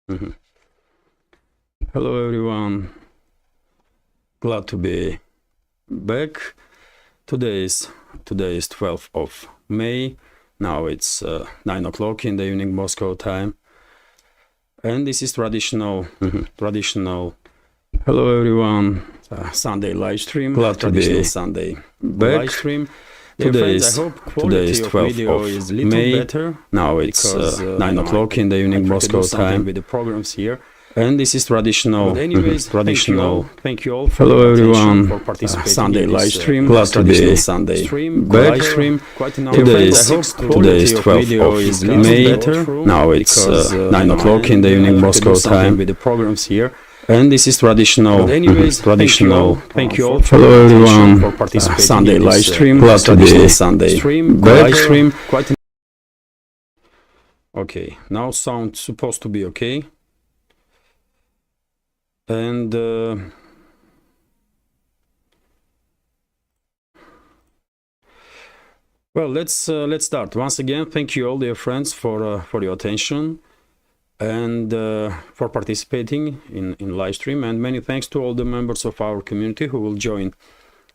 Mhm. Hello everyone, glad to be back. Today is 12th of May. Now it's 9 o'clock in the evening Moscow time, and this is traditional hello everyone, Sunday live stream. Glad to be Sunday back. Live stream. Today is 12th of May. Better now it's 9 o'clock in the evening Moscow time with the programs here. And this is traditional. But anyways, thank you all for hello everyone, for participating Sunday in live stream. Glad to be Sunday live stream. Today is 12th of May. Now it's 9 o'clock in the evening Moscow time with the programs here. And this is traditional. But anyways, thank you all. Hello everyone, for participating Sunday live stream. Glad to be Sunday live stream. Okay, now sound supposed to be okay. And well, let's start. Once again, thank you all, dear friends, for your attention and for participating in live stream. And many thanks to all the members of our community who will join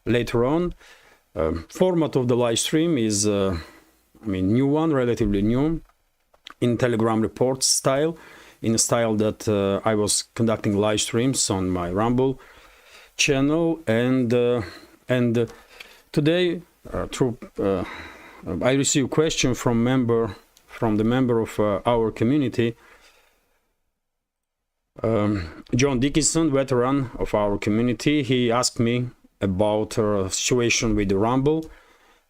later on. Format of the live stream is, new one, relatively new, in Telegram report style. In a style that I was conducting live streams on my Rumble channel, and today I received a question from the member of our community, John Dickinson, veteran of our community. He asked me about a situation with the Rumble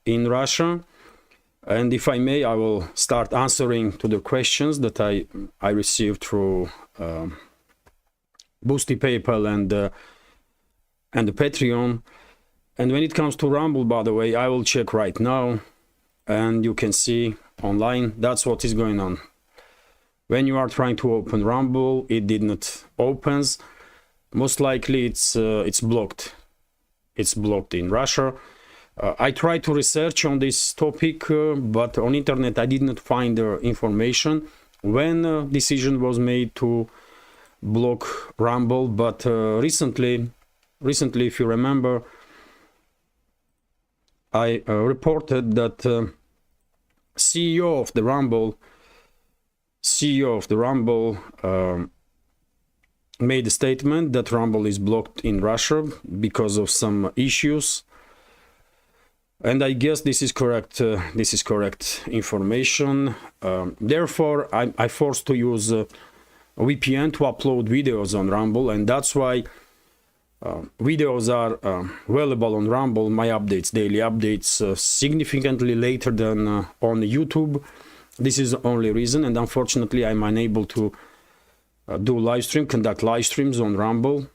in Russia. And if I may, I will start answering to the questions that I received through Boosty, PayPal, and the Patreon. And when it comes to Rumble, by the way, I will check right now, and you can see online that's what is going on. When you are trying to open Rumble, it did not opens. Most likely, it's blocked. It's blocked in Russia. I tried to research on this topic, but on internet I did not find the information when a decision was made to block Rumble. But recently, if you remember, I reported that CEO of the Rumble made a statement that Rumble is blocked in Russia because of some issues. And I guess this is correct. This is correct information. Therefore, I forced to use a VPN to upload videos on Rumble, and that's why videos are available on Rumble. My updates, daily updates, significantly later than on YouTube. This is the only reason, and unfortunately, I'm unable to conduct live streams on Rumble.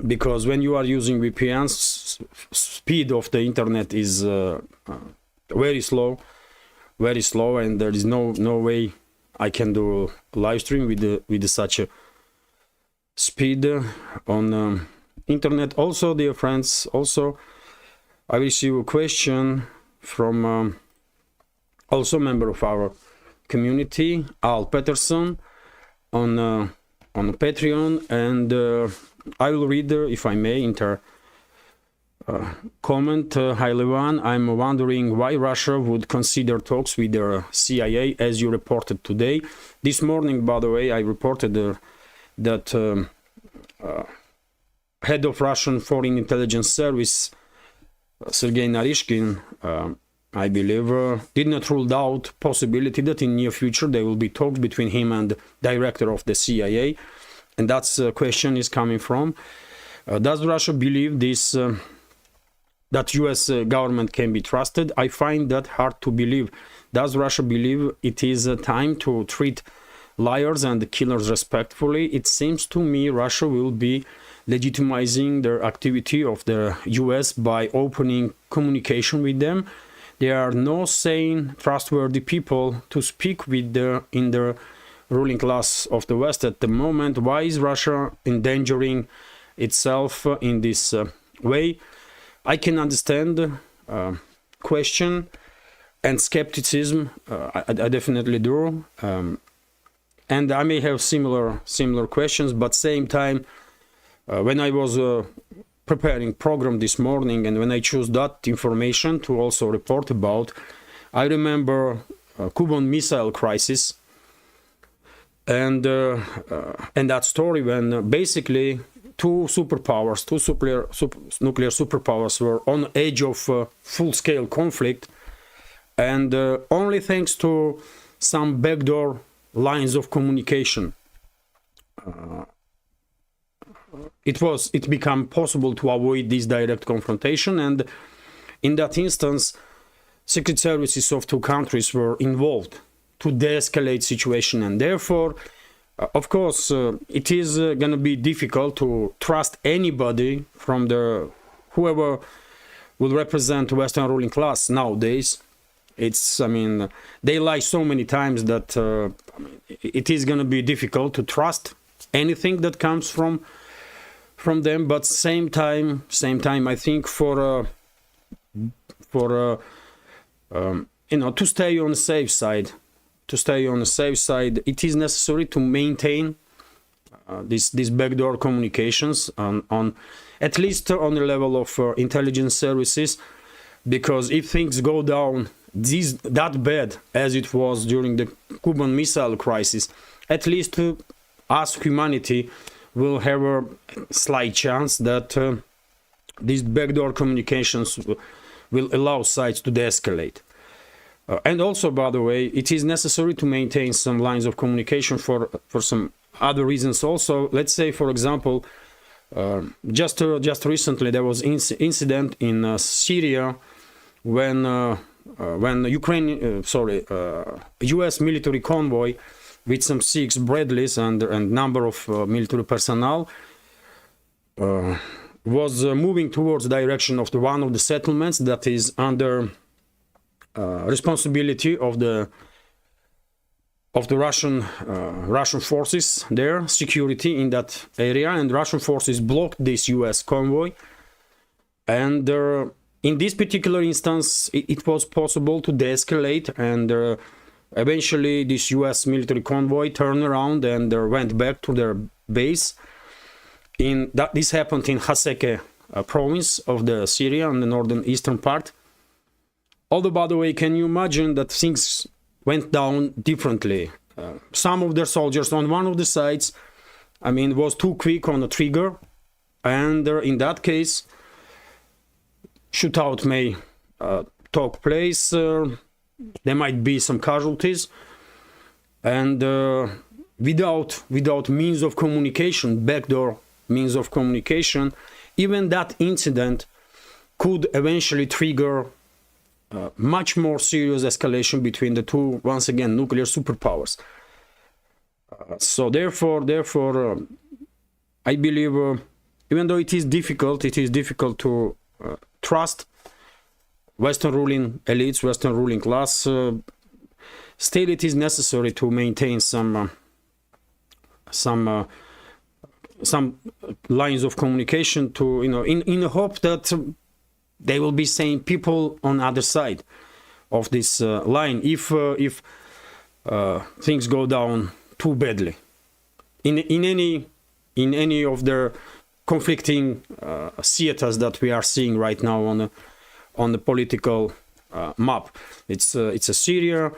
Because when you are using VPNs, speed of the internet is very slow, and there is no way I can do a live stream with such a speed on internet. Also, dear friends, I received a question from also member of our community, Al Peterson, on Patreon, and I will read, if I may, comment. Hi Levan, I'm wondering why Russia would consider talks with the CIA as you reported today. This morning, by the way, I reported that head of Russian Foreign Intelligence Service, Sergei Narishkin, I believe, did not rule out possibility that in near future there will be talks between him and the director of the CIA. And that's the question is coming from. Does Russia believe this, that US government can be trusted? I find that hard to believe. Does Russia believe it is time to treat liars and killers respectfully? It seems to me Russia will be legitimizing the activity of the US by opening communication with them. There are no sane, trustworthy people to speak with in the ruling class of the West at the moment. Why is Russia endangering itself in this way? I can understand question and skepticism. I definitely do. and I may have similar questions, but same time, when I was preparing program this morning, and when I chose that information to also report about, I remember Cuban Missile Crisis, and that story when basically two nuclear superpowers were on the edge of full-scale conflict, and only thanks to some backdoor lines of communication, it became possible to avoid this direct confrontation. And in that instance, secret services of two countries were involved to de-escalate situation, and therefore, of course, it is going to be difficult to trust anybody from whoever will represent Western ruling class nowadays. I mean, they lie so many times that it is going to be difficult to trust anything that comes from them. But same time, I think to stay on the safe side, it is necessary to maintain these backdoor communications on at least on the level of intelligence services, because if things go down that bad as it was during the Cuban Missile Crisis, at least us humanity will have a slight chance that these backdoor communications will allow sides to de-escalate. And also, by the way, it is necessary to maintain some lines of communication for some other reasons also. Let's say, for example, just recently there was incident in Syria when U.S. military convoy with some 6 Bradleys and number of military personnel was moving towards the direction of one of the settlements that is under responsibility of the Russian forces, their security in that area, and Russian forces blocked this U.S. convoy. And in this particular instance, it was possible to de-escalate, and eventually this U.S. military convoy turned around and went back to their base. This happened in Haseke province of the Syria, on the northern eastern part. Although, by the way, can you imagine that things went down differently? Some of their soldiers on one of the sides, I mean, was too quick on the trigger, and in that case, shootout may take place. There might be some casualties, and without means of communication, backdoor means of communication, even that incident could eventually trigger much more serious escalation between the two, once again, nuclear superpowers. So therefore, I believe, even though it is difficult to trust Western ruling elites, Western ruling class, still it is necessary to maintain some lines of communication to, in the hope that they will be sane people on other side of this line if things go down too badly in any of the conflicting theaters that we are seeing right now on the political map. It's a Syria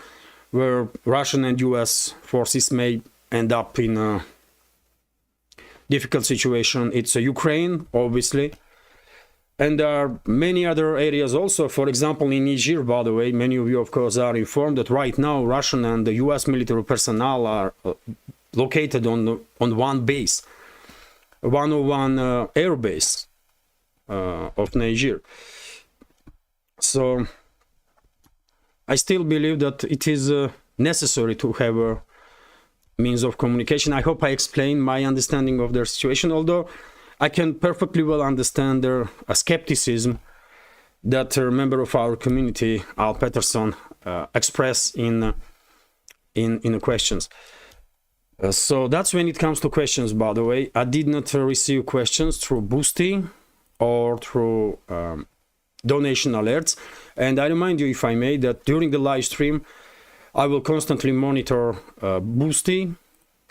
where Russian and US forces may end up in a difficult situation. It's a Ukraine, obviously. And there are many other areas also. For example, in Niger, by the way, many of you, of course, are informed that right now Russian and the US military personnel are located on one base, 101 air base of Niger. So I still believe that it is necessary to have a means of communication. I hope I explained my understanding of their situation, although I can perfectly well understand their skepticism that a member of our community, Al Peterson, expressed in the questions. So that's when it comes to questions, by the way. I did not receive questions through Boosty or through donation alerts. And I remind you, if I may, that during the live stream, I will constantly monitor Boosty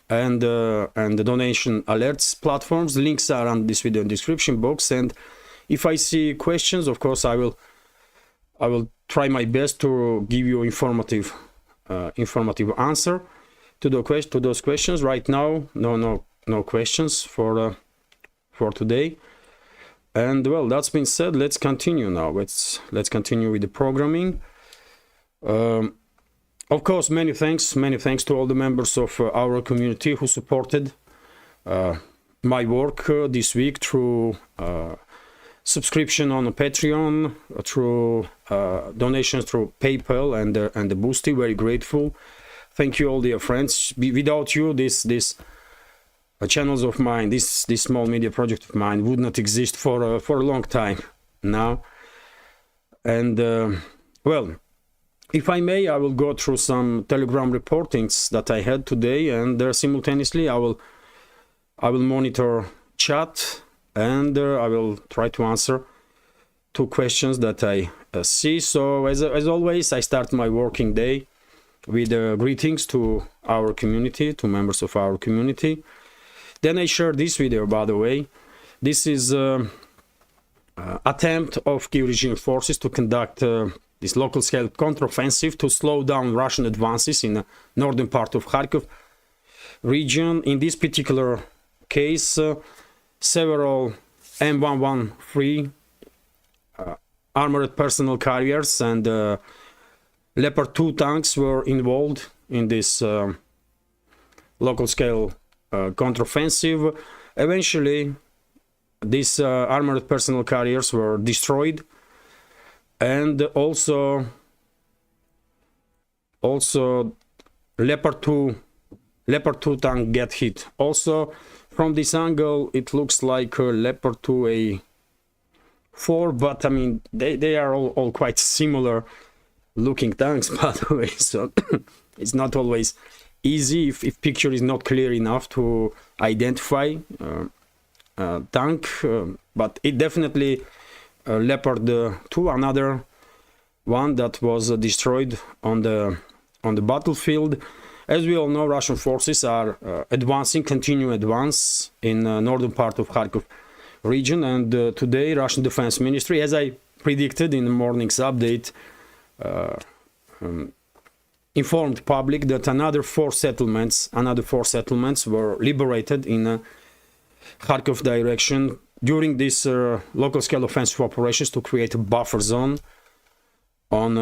and the donation alerts platforms. Links are on this video in description box, and if I see questions, of course I will try my best to give you informative answer to those questions. Right now, no questions for today. And well, that's been said, let's continue now. Let's continue with the programming. Of course, many thanks to all the members of our community who supported my work this week through subscription on Patreon, through donations through PayPal and the Boosty. Very grateful. Thank you all, dear friends. Without you, this channels of mine, this small media project of mine would not exist for a long time now. And well, if I may, I will go through some Telegram reportings that I had today, and simultaneously I will monitor chat, and I will try to answer 2 questions that I see. So as always, I start my working day with greetings to our community, to members of our community. Then I share this video, by the way. This is attempt of Kiev regime forces to conduct this local-scale counteroffensive to slow down Russian advances in the northern part of Kharkiv region. In this particular case, several M113 armored personnel carriers and Leopard 2 tanks were involved in this local-scale counteroffensive. Eventually, these armored personnel carriers were destroyed, and also Leopard 2 tank get hit. Also, from this angle, it looks like a Leopard 2A4, but I mean they are all quite similar looking tanks, by the way. So it's not always easy if picture is not clear enough to identify tank, but it definitely Leopard 2, another one that was destroyed on the battlefield. As we all know, Russian forces are continue advance in northern part of Kharkiv region, and today Russian Defense Ministry, as I predicted in the morning's update, informed public that another four settlements were liberated in Kharkiv direction during this local scale offensive operations to create a buffer zone on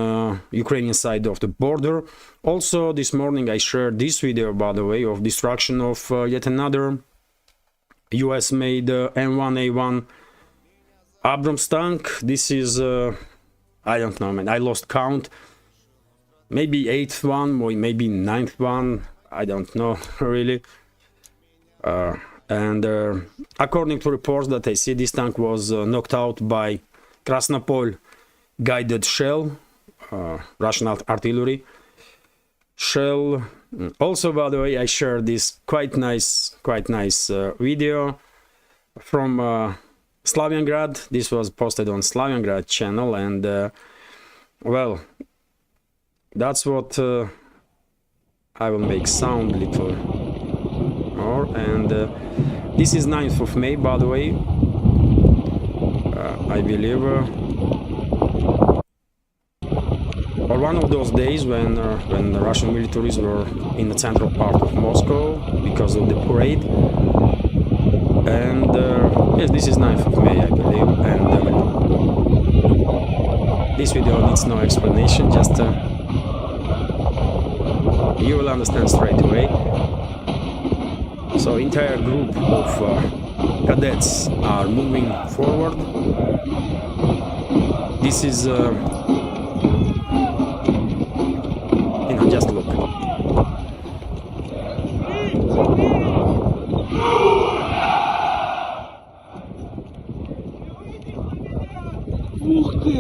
Ukrainian side of the border. Also, this morning I shared this video, by the way, of destruction of yet another US-made M1A1 Abrams tank. This is I don't know, man, I lost count. Maybe 8th one, or maybe 9th one, I don't know really. And according to reports that I see, this tank was knocked out by Krasnopol guided shell, Russian artillery shell. Also, by the way, I shared this quite nice video from Slaviangrad. This was posted on Slaviangrad channel, and well, that's what I will make sound little more. And this is 9th of May, by the way, I believe, or one of those days when the Russian militaries were in the central part of Moscow because of the parade. And yes, this is 9th of May, I believe, and this video needs no explanation, just you will understand straight away. So entire group of cadets are moving forward. This is just look. Ух ты!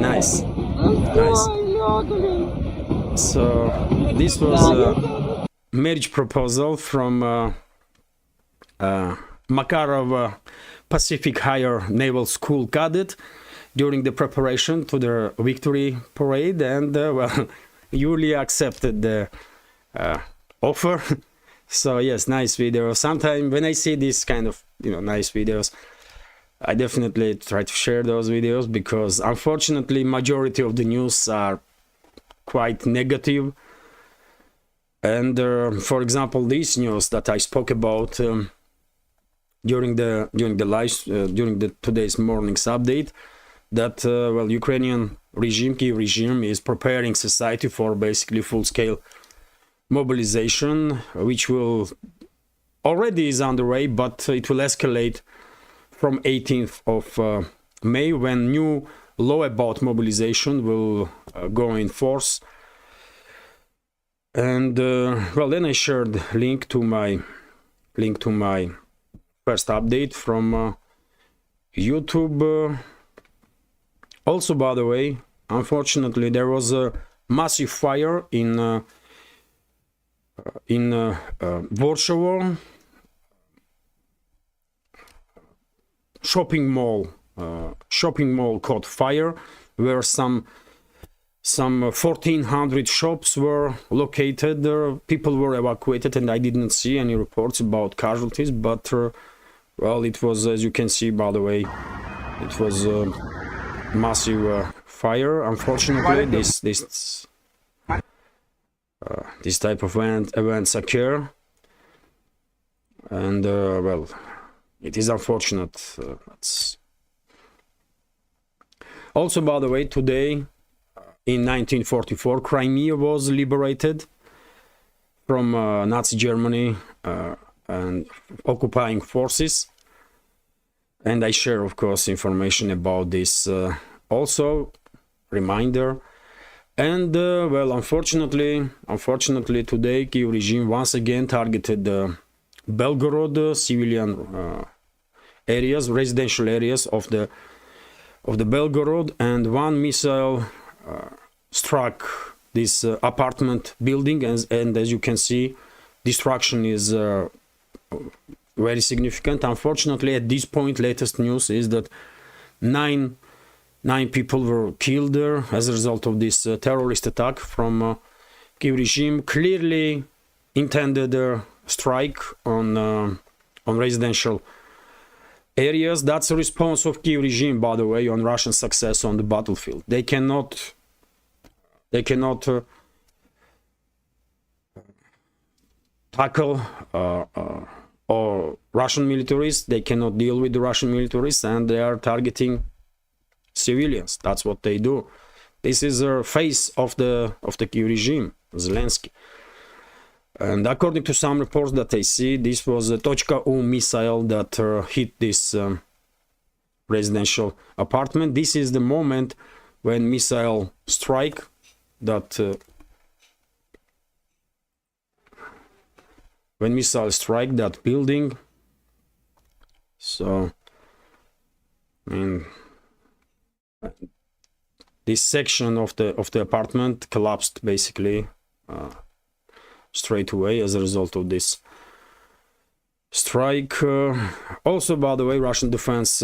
Nice. Nice. So this was a marriage proposal from Makarov Pacific Higher Naval School cadet during the preparation to the victory parade, and well, Yulia accepted the offer. So yes, nice video. Sometimes when I see this kind of nice videos, I definitely try to share those videos, because unfortunately majority of the news are quite negative. And for example, this news that I spoke about during the today's morning's update, that well, Ukrainian regime, Kyiv regime, is preparing society for basically full-scale mobilization, which will already is underway, but it will escalate from 18th of May, when new law about mobilization will go in force. And well, then I shared link to my first update from YouTube. Also, by the way, unfortunately, there was a massive fire in Warsaw shopping mall caught fire, where some 1,400 shops were located. People were evacuated, and I didn't see any reports about casualties, but well, it was, as you can see, by the way, it was a massive fire. Unfortunately, this type of events occur, and well, it is unfortunate. Also, by the way, today in 1944, Crimea was liberated from Nazi Germany and occupying forces, and I share, of course, information about this also, reminder. And well, unfortunately today Kyiv regime once again targeted Belgorod civilian areas, residential areas of the Belgorod, and one missile struck this apartment building, and as you can see, destruction is very significant. Unfortunately, at this point, latest news is that nine people were killed there as a result of this terrorist attack from Kyiv regime. Clearly intended strike on residential areas. That's a response of Kyiv regime, by the way, on Russian success on the battlefield. They cannot tackle or Russian militaries. They cannot deal with the Russian militaries, and they are targeting civilians. That's what they do. This is a face of the Kyiv regime, Zelensky. And according to some reports that I see, this was a .U missile that hit this residential apartment. This is the moment when missile strike that building. So, I mean, this section of the apartment collapsed basically straight away as a result of this strike. Also, by the way, Russian Defense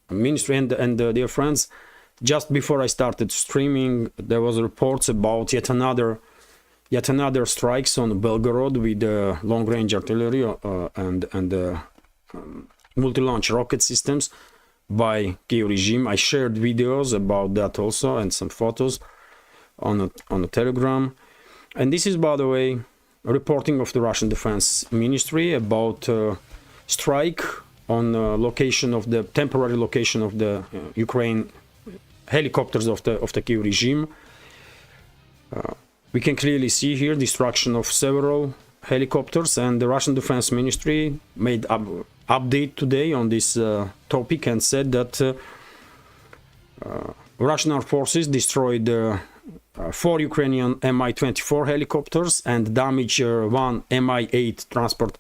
Ministry and dear friends, just before I started streaming, there was reports about yet another strikes on Belgorod with long-range artillery and multi-launch rocket systems by Kyiv regime. I shared videos about that also, and some photos on a Telegram. And this is, by the way, a reporting of the Russian Defense Ministry about strike on location of the temporary location of the Ukraine helicopters of the Kyiv regime. We can clearly see here destruction of several helicopters, and the Russian Defense Ministry made update today on this topic and said that Russian armed forces destroyed 4 Ukrainian Mi-24 helicopters and damaged 1 Mi-8 transport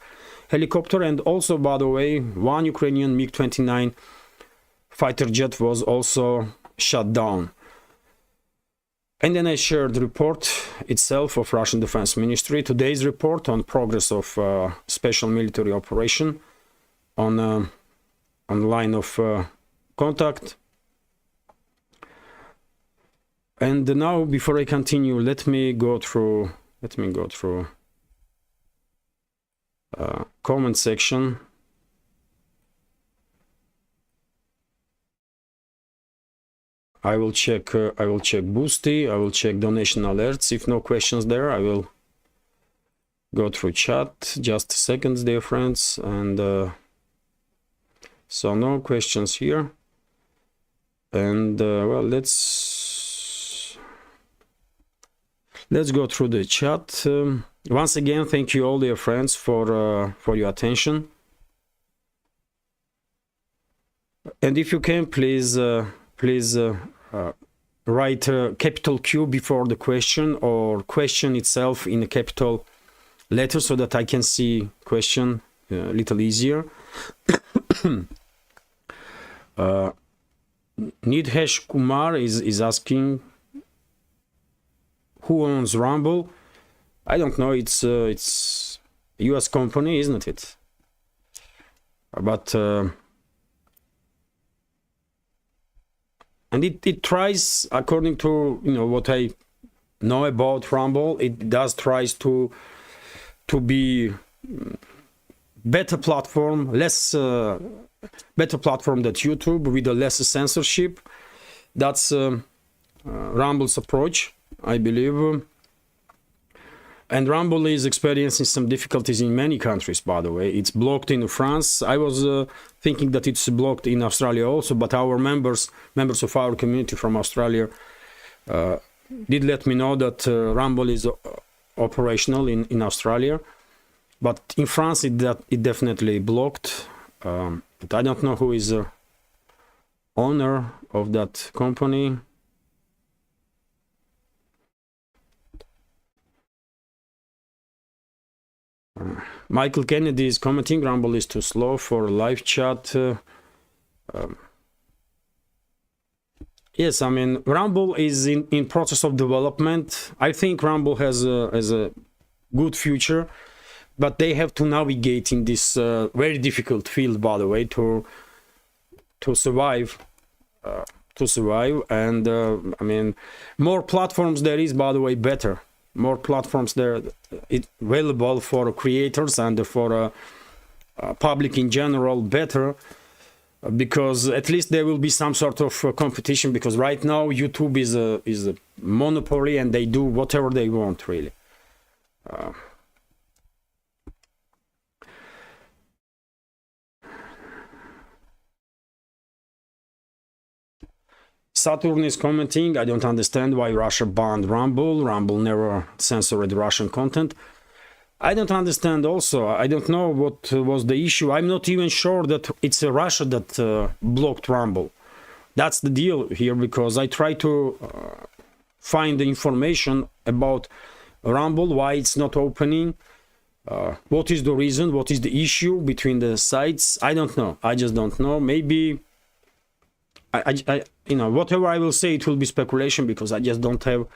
helicopter, and also, by the way, 1 Ukrainian MiG-29 fighter jet was also shut down. And then I shared the report itself of Russian Defense Ministry, today's report on progress of special military operation on line of contact. And now, before I continue, let me go through comment section. I will check Boosty, I will check donation alerts. If no questions there, I will go through chat. Just seconds, dear friends. And so no questions here. And well, let's go through the chat. Once again, thank you all, dear friends, for your attention. And if you can, please write capital Q before the question, or question itself in a capital letter, so that I can see question a little easier. Nidhesh Kumar is asking, who owns Rumble? I don't know. It's a US company, isn't it? But and it tries, according to what I know about Rumble, it does tries to be better platform, better platform than YouTube, with a less censorship. That's Rumble's approach, I believe. And Rumble is experiencing some difficulties in many countries, by the way. It's blocked in France. I was thinking that it's blocked in Australia also, but our members of our community from Australia did let me know that Rumble is operational in Australia. But in France, it definitely blocked. But I don't know who is the owner of that company. Michael Kennedy is commenting, Rumble is too slow for live chat. Yes, I mean, Rumble is in process of development. I think Rumble has a good future, but they have to navigate in this very difficult field, by the way, to survive. And I mean, more platforms there is, by the way, better. More platforms there available for creators and for public in general, better, because at least there will be some sort of competition, because right now YouTube is a monopoly and they do whatever they want, really. Saturn is commenting, I don't understand why Russia banned Rumble. Rumble never censored Russian content. I don't understand also. I don't know what was the issue. I'm not even sure that it's Russia that blocked Rumble. That's the deal here, because I try to find the information about Rumble, why it's not opening, what is the reason, what is the issue between the sites. I don't know. I just don't know. Maybe I whatever I will say, it will be speculation, because I just don't have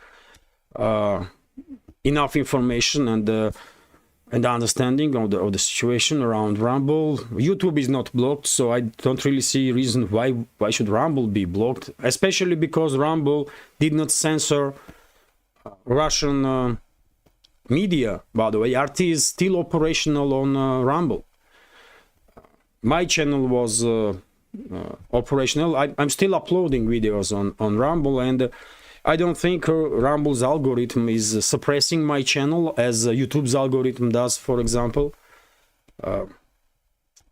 enough information and understanding of the situation around Rumble. YouTube is not blocked, so I don't really see a reason why should Rumble be blocked, especially because Rumble did not censor Russian media, by the way. RT is still operational on Rumble. My channel was operational. I'm still uploading videos on Rumble, and I don't think Rumble's algorithm is suppressing my channel as YouTube's algorithm does, for example.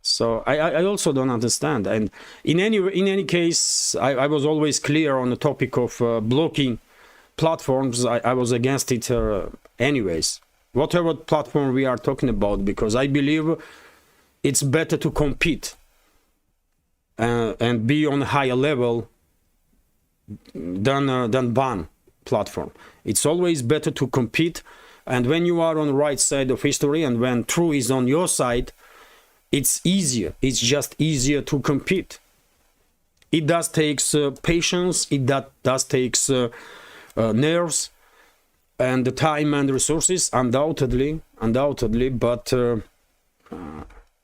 So I also don't understand. And in any case, I was always clear on the topic of blocking platforms. I was against it anyways, whatever platform we are talking about, because I believe it's better to compete and be on a higher level than ban platform. It's always better to compete, and when you are on the right side of history and when truth is on your side, it's easier. It's just easier to compete. It does takes patience. It does takes nerves and the time and resources, undoubtedly, but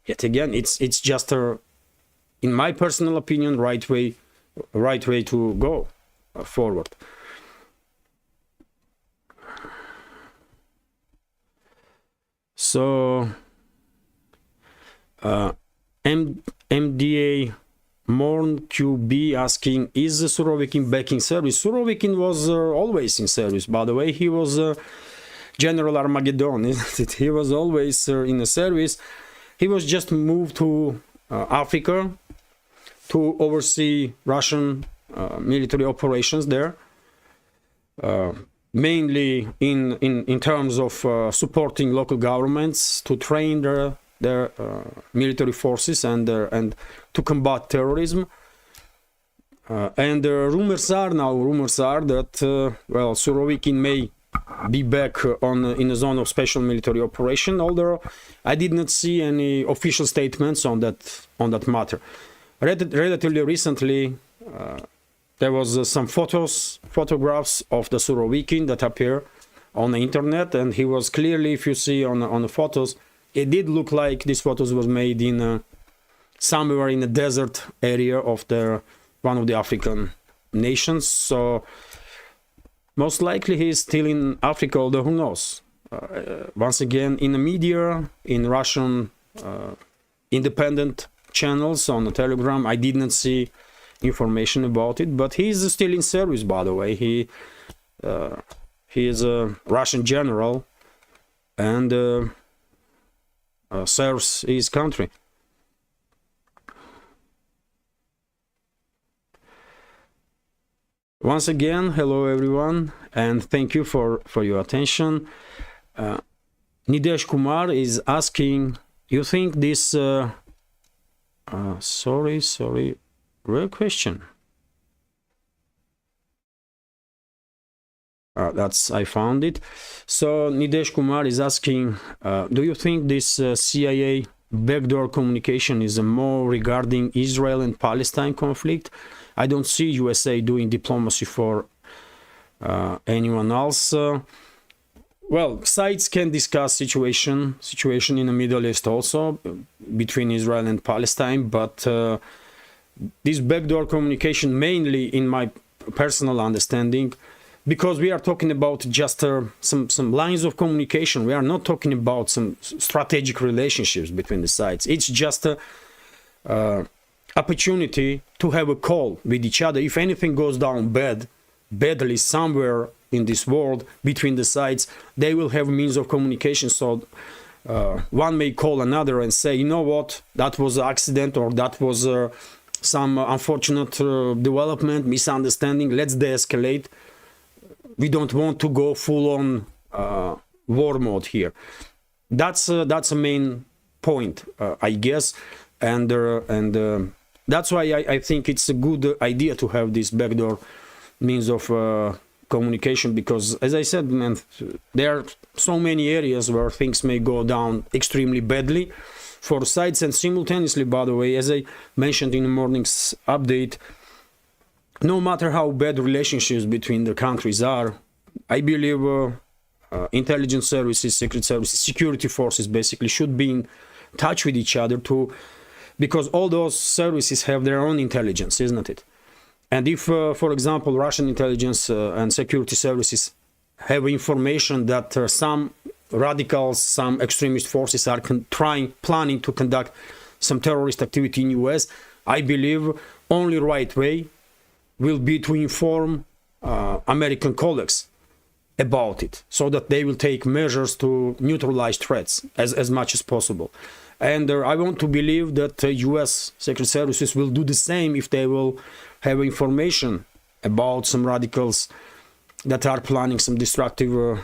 yet again, it's just in my personal opinion, right way to go forward. So MDA Morn QB asking, is Surovikin back in service? Surovikin was always in service, by the way. He was General Armageddon, isn't it? He was always in the service. He was just moved to Africa to oversee Russian military operations there, mainly in terms of supporting local governments to train their military forces and to combat terrorism. And rumors are that well, Surovikin may be back in the zone of special military operation, although I did not see any official statements on that matter. Relatively recently, there was some photographs of the Surovikin that appear on the internet, and he was clearly, if you see on the photos, it did look like these photos was made in somewhere in the desert area of one of the African nations. So most likely he is still in Africa, although who knows? Once again, in the media, in Russian independent channels on the Telegram, I did not see information about it, but he is still in service, by the way. He is a Russian general and serves his country. Once again, hello everyone, and thank you for your attention. Nidesh Kumar is asking, you think this sorry, real question. I found it. So Nidesh Kumar is asking, do you think this CIA backdoor communication is more regarding Israel and Palestine conflict? I don't see USA doing diplomacy for anyone else. Well, sides can discuss situation in the Middle East also between Israel and Palestine, but this backdoor communication, mainly in my personal understanding, because we are talking about just some lines of communication. We are not talking about some strategic relationships between the sides. It's just a opportunity to have a call with each other. If anything goes down badly somewhere in this world between the sides, they will have means of communication. So one may call another and say, you know what, that was an accident, or that was some unfortunate development, misunderstanding. Let's de-escalate. We don't want to go full-on war mode here. That's a main point, I guess, and that's why I think it's a good idea to have this backdoor means of communication, because, as I said, man, there are so many areas where things may go down extremely badly for sides, and simultaneously, by the way, as I mentioned in the morning's update, no matter how bad relationships between the countries are, I believe intelligence services, secret services, security forces basically should be in touch with each other because all those services have their own intelligence, isn't it? And if, for example, Russian intelligence and security services have information that some radicals, some extremist forces are planning to conduct some terrorist activity in US, I believe only right way will be to inform American colleagues about it, so that they will take measures to neutralize threats as much as possible. And I want to believe that US Secret Services will do the same if they will have information about some radicals that are planning some destructive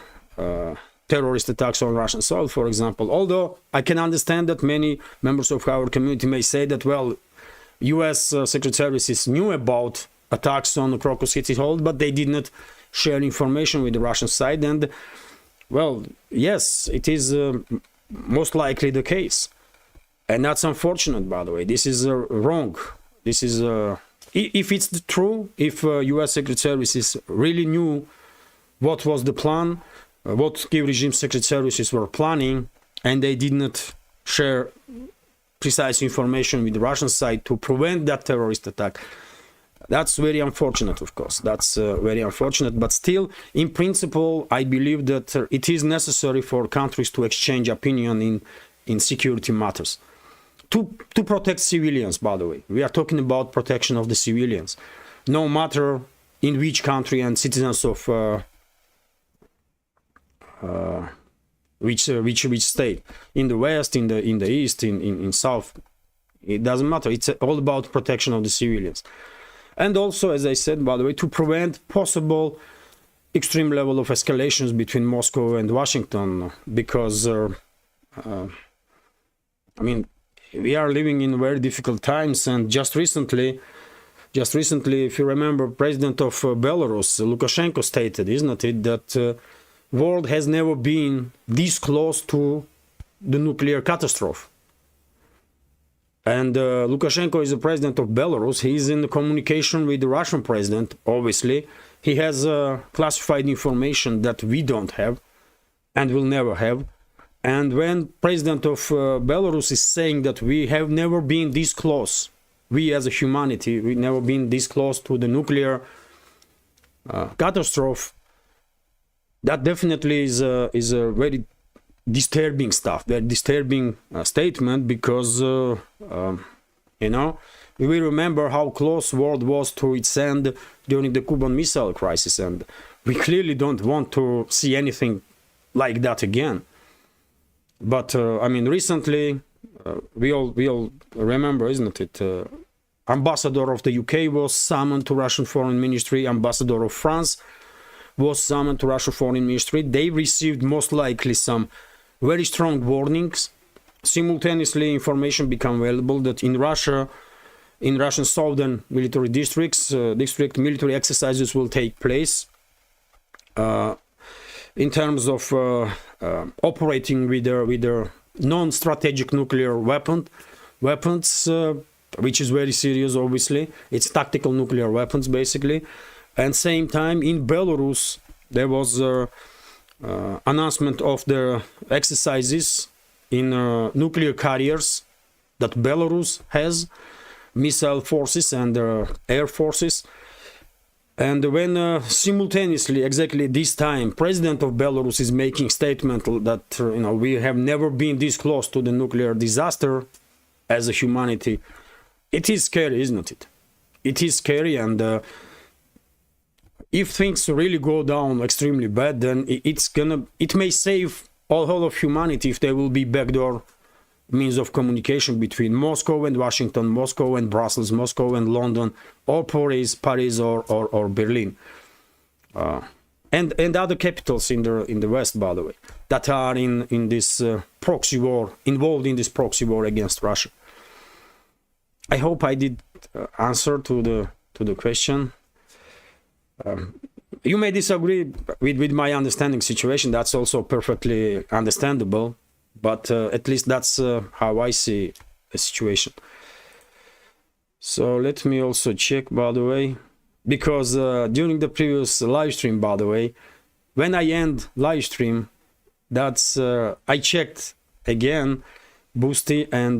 terrorist attacks on Russian soil, for example. Although I can understand that many members of our community may say that, well, US Secret Services knew about attacks on the Caucasus City Hall, but they did not share information with the Russian side. And, well, yes, it is most likely the case. And that's unfortunate, by the way. This is wrong. This is, if it's true, if US Secret Services really knew what was the plan, what Kiev regime secret services were planning, and they did not share precise information with the Russian side to prevent that terrorist attack. That's very unfortunate, of course. That's very unfortunate. But still, in principle, I believe that it is necessary for countries to exchange opinion in security matters. To protect civilians, by the way. We are talking about protection of the civilians. No matter in which country and citizens of which state. In the West, in the East, in South. It doesn't matter. It's all about protection of the civilians. And also, as I said, by the way, to prevent possible extreme level of escalations between Moscow and Washington, because, I mean, we are living in very difficult times, and just recently, if you remember, President of Belarus, Lukashenko, stated, isn't it, that world has never been this close to the nuclear catastrophe. And Lukashenko is the president of Belarus. He is in communication with the Russian president, obviously. He has classified information that we don't have and will never have. And when president of Belarus is saying that we have never been this close, we as a humanity, we've never been this close to the nuclear catastrophe, that definitely is a very disturbing stuff, very disturbing statement, because you know, we remember how close world was to its end during the Cuban Missile Crisis, and we clearly don't want to see anything like that again. But I mean, recently we all remember, isn't it? Ambassador of the UK was summoned to Russian Foreign Ministry. Ambassador of France was summoned to Russian Foreign Ministry. They received most likely some very strong warnings. Simultaneously, information became available that in Russia, in Russian southern military districts, military exercises will take place in terms of operating with their non-strategic nuclear weapons, which is very serious, obviously. It's tactical nuclear weapons, basically. And same time, in Belarus, there was announcement of the exercises in nuclear carriers that Belarus has, missile forces and air forces. And when simultaneously, exactly this time, President of Belarus is making statement that you know, we have never been this close to the nuclear disaster as a humanity, it is scary, isn't it? It is scary, and if things really go down extremely bad, then it may save all of humanity if there will be backdoor means of communication between Moscow and Washington, Moscow and Brussels, Moscow and London, or Paris or Berlin, and other capitals in the West, by the way, that are in this proxy war, involved in this proxy war against Russia. I hope I did answer to the question. You may disagree with my understanding situation. That's also perfectly understandable. But at least that's how I see the situation. So let me also check, by the way, because during the previous live stream, by the way, when I end live stream, that's I checked again Boosty and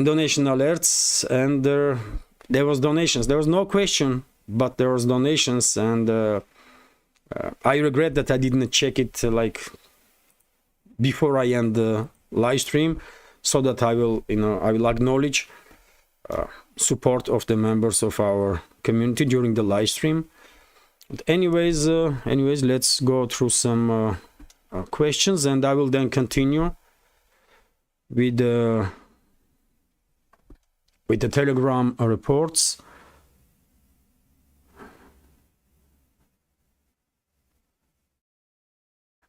donation alerts, and there was donations. There was no question, but there was donations, and I regret that I didn't check it like before I end the live stream, so that I will acknowledge support of the members of our community during the live stream. But anyways, let's go through some questions, and I will then continue with the Telegram reports.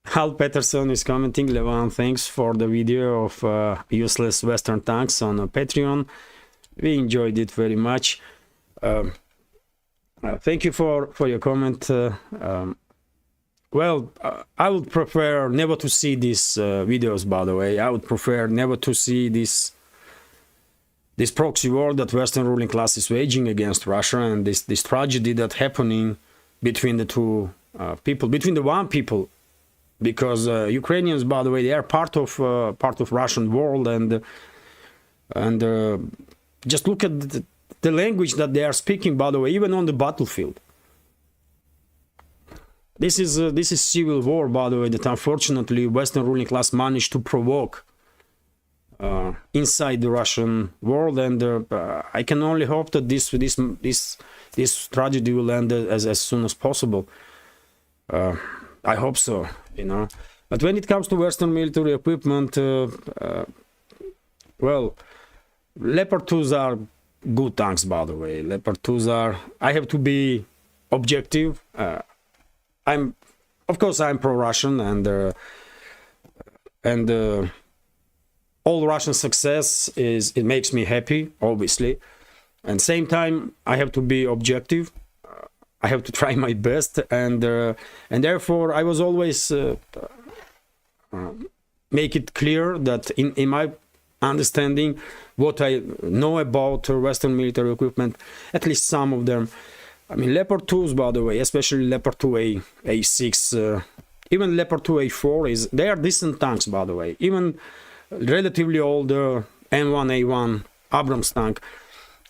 Hal Peterson is commenting, Levan, thanks for the video of useless Western tanks on Patreon. We enjoyed it very much. Thank you for your comment. Well, I would prefer never to see these videos, by the way. I would prefer never to see this proxy war that Western ruling class is waging against Russia, and this tragedy that's happening between the two people, between the one people, because Ukrainians, by the way, they are part of Russian world, and just look at the language that they are speaking, by the way, even on the battlefield. This is civil war, by the way, that unfortunately Western ruling class managed to provoke inside the Russian world, and I can only hope that this tragedy will end as soon as possible. I hope so, you know. But when it comes to Western military equipment, well, Leopard 2s are good tanks, by the way. Leopard 2s are. I have to be objective. Of course, I'm pro-Russian, and all Russian success it makes me happy, obviously. And same time, I have to be objective. I have to try my best, and therefore I was always make it clear that in my understanding, what I know about Western military equipment, at least some of them. I mean, Leopard 2s, by the way, especially Leopard 2A, A6, even Leopard 2A4 they are decent tanks, by the way. Even relatively old M1A1 Abrams tank.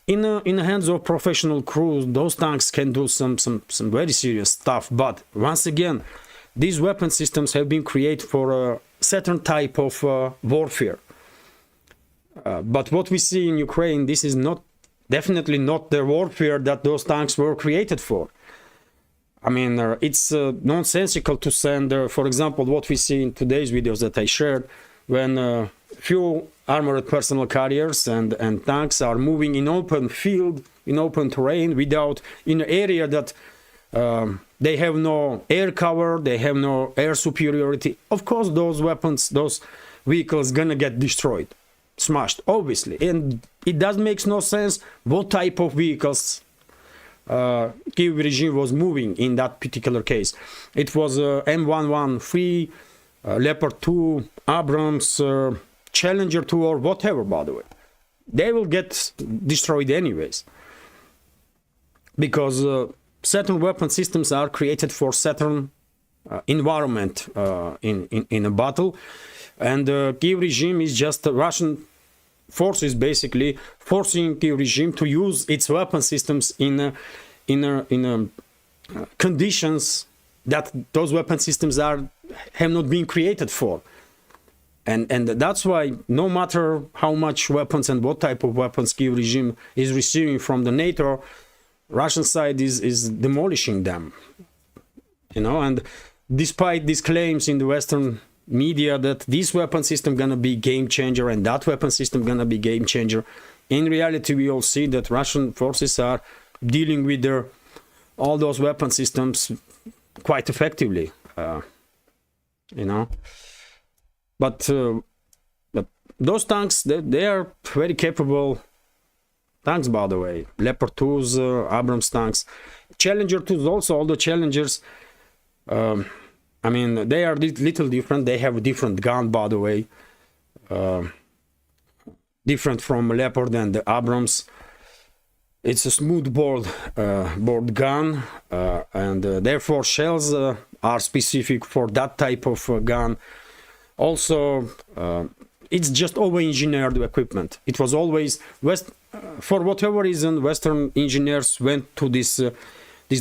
In the hands of professional crews, those tanks can do some very serious stuff. But once again, these weapon systems have been created for a certain type of warfare. But what we see in Ukraine, this is definitely not the warfare that those tanks were created for. I mean, it's nonsensical to send, for example, what we see in today's videos that I shared, when few armored personal carriers and tanks are moving in open field, in open terrain, in an area that they have no air cover, they have no air superiority. Of course, those weapons, those vehicles gonna get destroyed, smashed, obviously. And it does make no sense what type of vehicles Kiev regime was moving in that particular case. It was M113, Leopard 2, Abrams, Challenger 2, or whatever, by the way. They will get destroyed anyways. Because certain weapon systems are created for certain environment in a battle. And Kiev regime is just Russian forces basically forcing Kiev regime to use its weapon systems in conditions that those weapon systems have not been created for. And that's why no matter how much weapons and what type of weapons Kiev regime is receiving from the NATO, Russian side is demolishing them. You know, and despite these claims in the Western media that this weapon system gonna be game changer and that weapon system gonna be game changer, in reality we all see that Russian forces are dealing with all those weapon systems quite effectively. You know, but those tanks, they are very capable tanks, by the way. Leopard 2s, Abrams tanks, Challenger 2s also. All the Challengers, I mean, they are little different. They have a different gun, by the way, different from Leopard and the Abrams. It's a smooth bored gun, and therefore shells are specific for that type of gun. Also, it's just over-engineered equipment. It was always for whatever reason, Western engineers went to this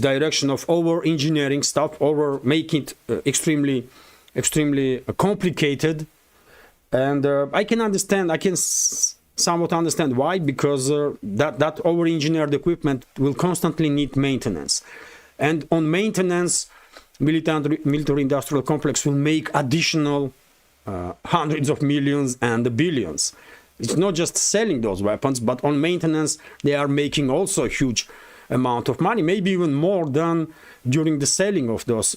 direction of over-engineering stuff, making it extremely complicated. And I can understand. I can somewhat understand why, because that over-engineered equipment will constantly need maintenance, and on maintenance, military-industrial complex will make additional hundreds of millions and billions. It's not just selling those weapons, but on maintenance they are making also a huge amount of money, maybe even more than during the selling of those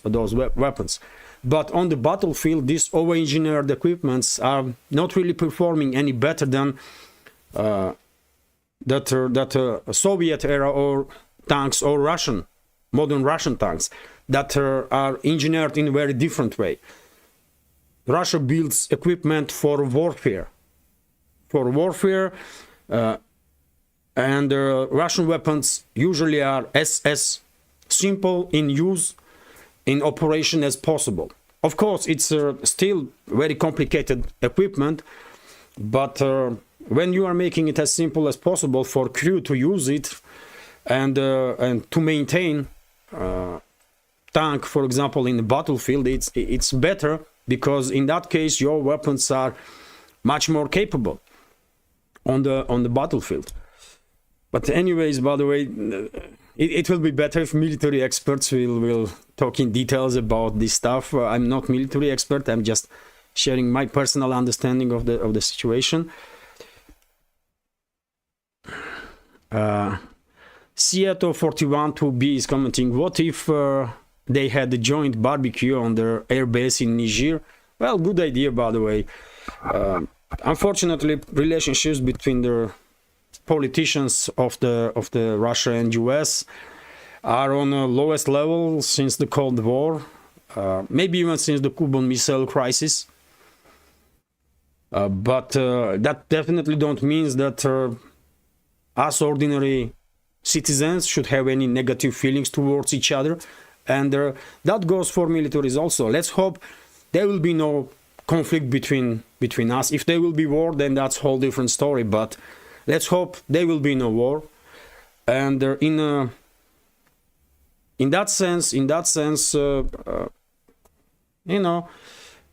weapons. But on the battlefield, these over-engineered equipments are not really performing any better than that Soviet era or tanks or modern Russian tanks that are engineered in a very different way. Russia builds equipment for warfare. And Russian weapons usually are SS simple in use, in operation as possible. Of course, it's still very complicated equipment, but when you are making it as simple as possible for crew to use it and to maintain tank, for example, in the battlefield, it's better, because in that case your weapons are much more capable on the battlefield. But anyways, by the way, it will be better if military experts will talk in details about this stuff. I'm not military expert. I'm just sharing my personal understanding of the situation. Seattle 41-2B is commenting, what if they had a joint barbecue on their airbase in Niger? Well, good idea, by the way. Unfortunately, relationships between the politicians of the Russia and US are on the lowest level since the Cold War, maybe even since the Cuban Missile Crisis. But that definitely don't mean that us ordinary citizens should have any negative feelings towards each other, and that goes for militaries also. Let's hope there will be no conflict between us. If there will be war, then that's a whole different story, but let's hope there will be no war. And in that sense, you know,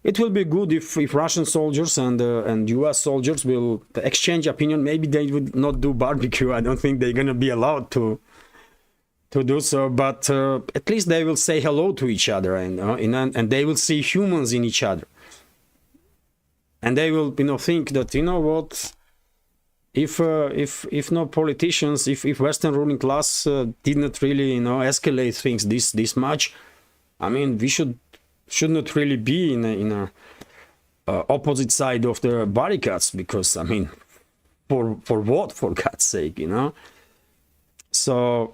it will be good if Russian soldiers and US soldiers will exchange opinion. Maybe they would not do barbecue. I don't think they're gonna be allowed to do so, but at least they will say hello to each other, and they will see humans in each other, and they will, you know, think that, you know what, if no politicians, if Western ruling class did not really, you know, escalate things this much, I mean, we should not really be in a opposite side of the barricades, because, I mean, for what, for God's sake, you know? So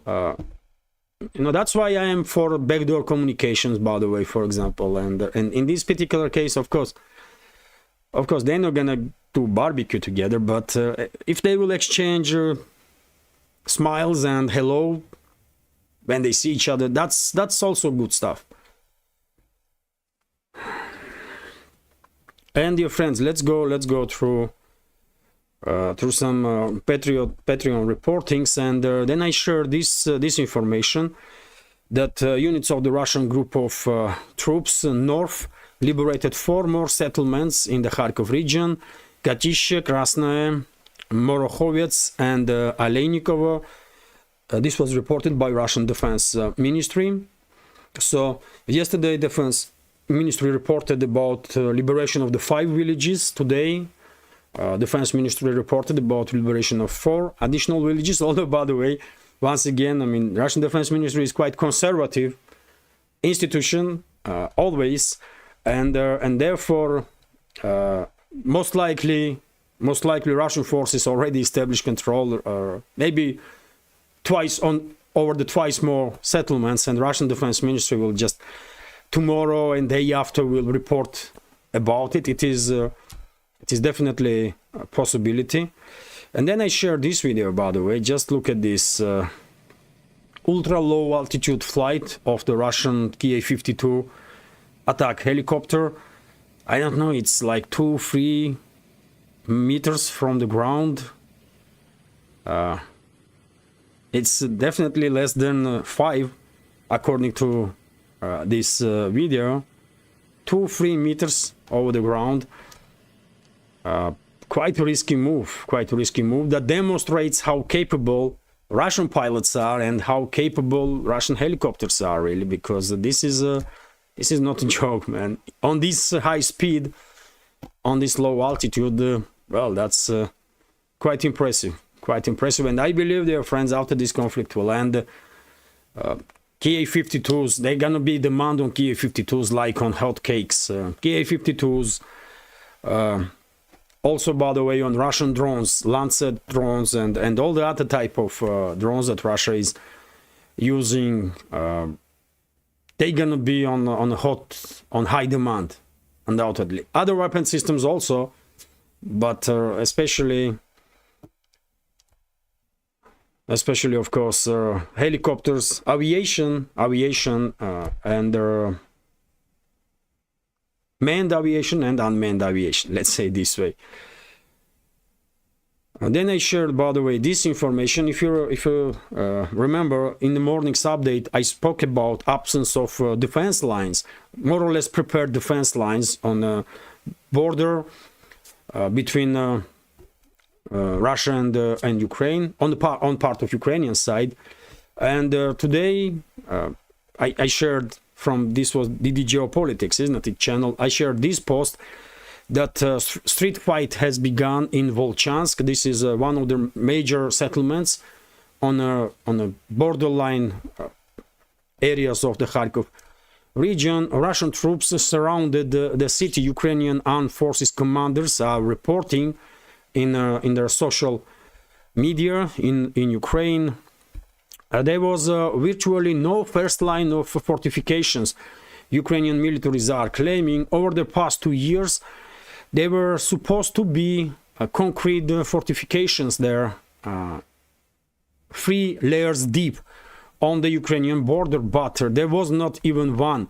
you know, that's why I am for backdoor communications, by the way, for example, and in this particular case, of course they're not gonna do barbecue together, but if they will exchange smiles and hello when they see each other, that's also good stuff. And dear friends, let's go through some Patreon reportings, and then I share this information that units of the Russian group of troops north liberated 4 more settlements in the Kharkiv region: Katishe, Krasnaye, Morokhovets, and Aleinikovo. This was reported by Russian Defense Ministry. So yesterday, Defense Ministry reported about liberation of the 5 villages. Today, Defense Ministry reported about liberation of 4 additional villages. Although, by the way, once again, I mean, Russian Defense Ministry is quite conservative institution, always, and therefore, most likely Russian forces already established control, maybe over the twice more settlements, and Russian Defense Ministry will just tomorrow and day after will report about it. It is definitely a possibility. And then I share this video, by the way. Just look at this ultra low altitude flight of the Russian Ka-52 attack helicopter. I don't know, it's like 2-3 meters from the ground. It's definitely less than 5, according to this video. 2-3 meters over the ground. Quite a risky move that demonstrates how capable Russian pilots are and how capable Russian helicopters are, really, because this is not a joke, man. On this high speed, on this low altitude, well, that's quite impressive, and I believe, dear friends, after this conflict will end, Ka-52s, they're gonna be demand on Ka-52s like on hotcakes. Ka-52s, also, by the way, on Russian drones, Lancet drones, and all the other type of drones that Russia is using, they're gonna be on high demand, undoubtedly. Other weapon systems also, but especially especially, of course, helicopters, aviation, and manned aviation and unmanned aviation, let's say this way. And then I shared, by the way, this information. If you remember, in the morning's update, I spoke about absence of defense lines, more or less prepared defense lines on the border between Russia and Ukraine, on part of Ukrainian side. And today, I shared from, this was DD Geopolitics, isn't it, channel? I shared this post that street fight has begun in Volchansk. This is one of the major settlements on a borderline areas of the Kharkiv region. Russian troops surrounded the city. Ukrainian armed forces commanders are reporting in their social media in Ukraine. There was virtually no first line of fortifications. Ukrainian militaries are claiming over the past 2 years they were supposed to be concrete fortifications there, 3 layers deep on the Ukrainian border, but there was not even one.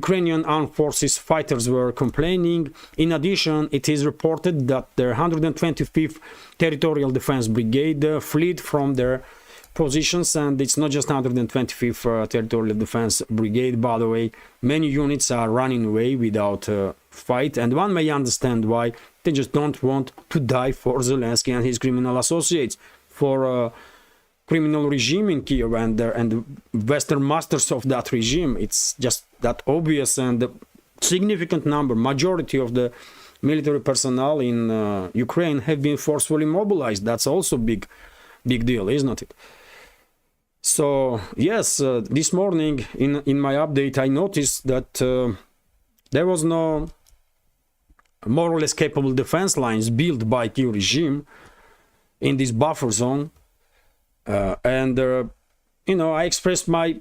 Ukrainian armed forces fighters were complaining. In addition, it is reported that the 125th Territorial Defense Brigade fled from their positions, and it's not just 125th Territorial Defense Brigade, by the way. Many units are running away without fight, and one may understand why. They just don't want to die for Zelensky and his criminal associates, for criminal regime in Kiev and Western masters of that regime. It's just that obvious, and the significant number, majority of the military personnel in Ukraine have been forcefully mobilized. That's also big deal, isn't it? So yes, this morning in my update I noticed that there was no more or less capable defense lines built by Kiev regime in this buffer zone. I expressed my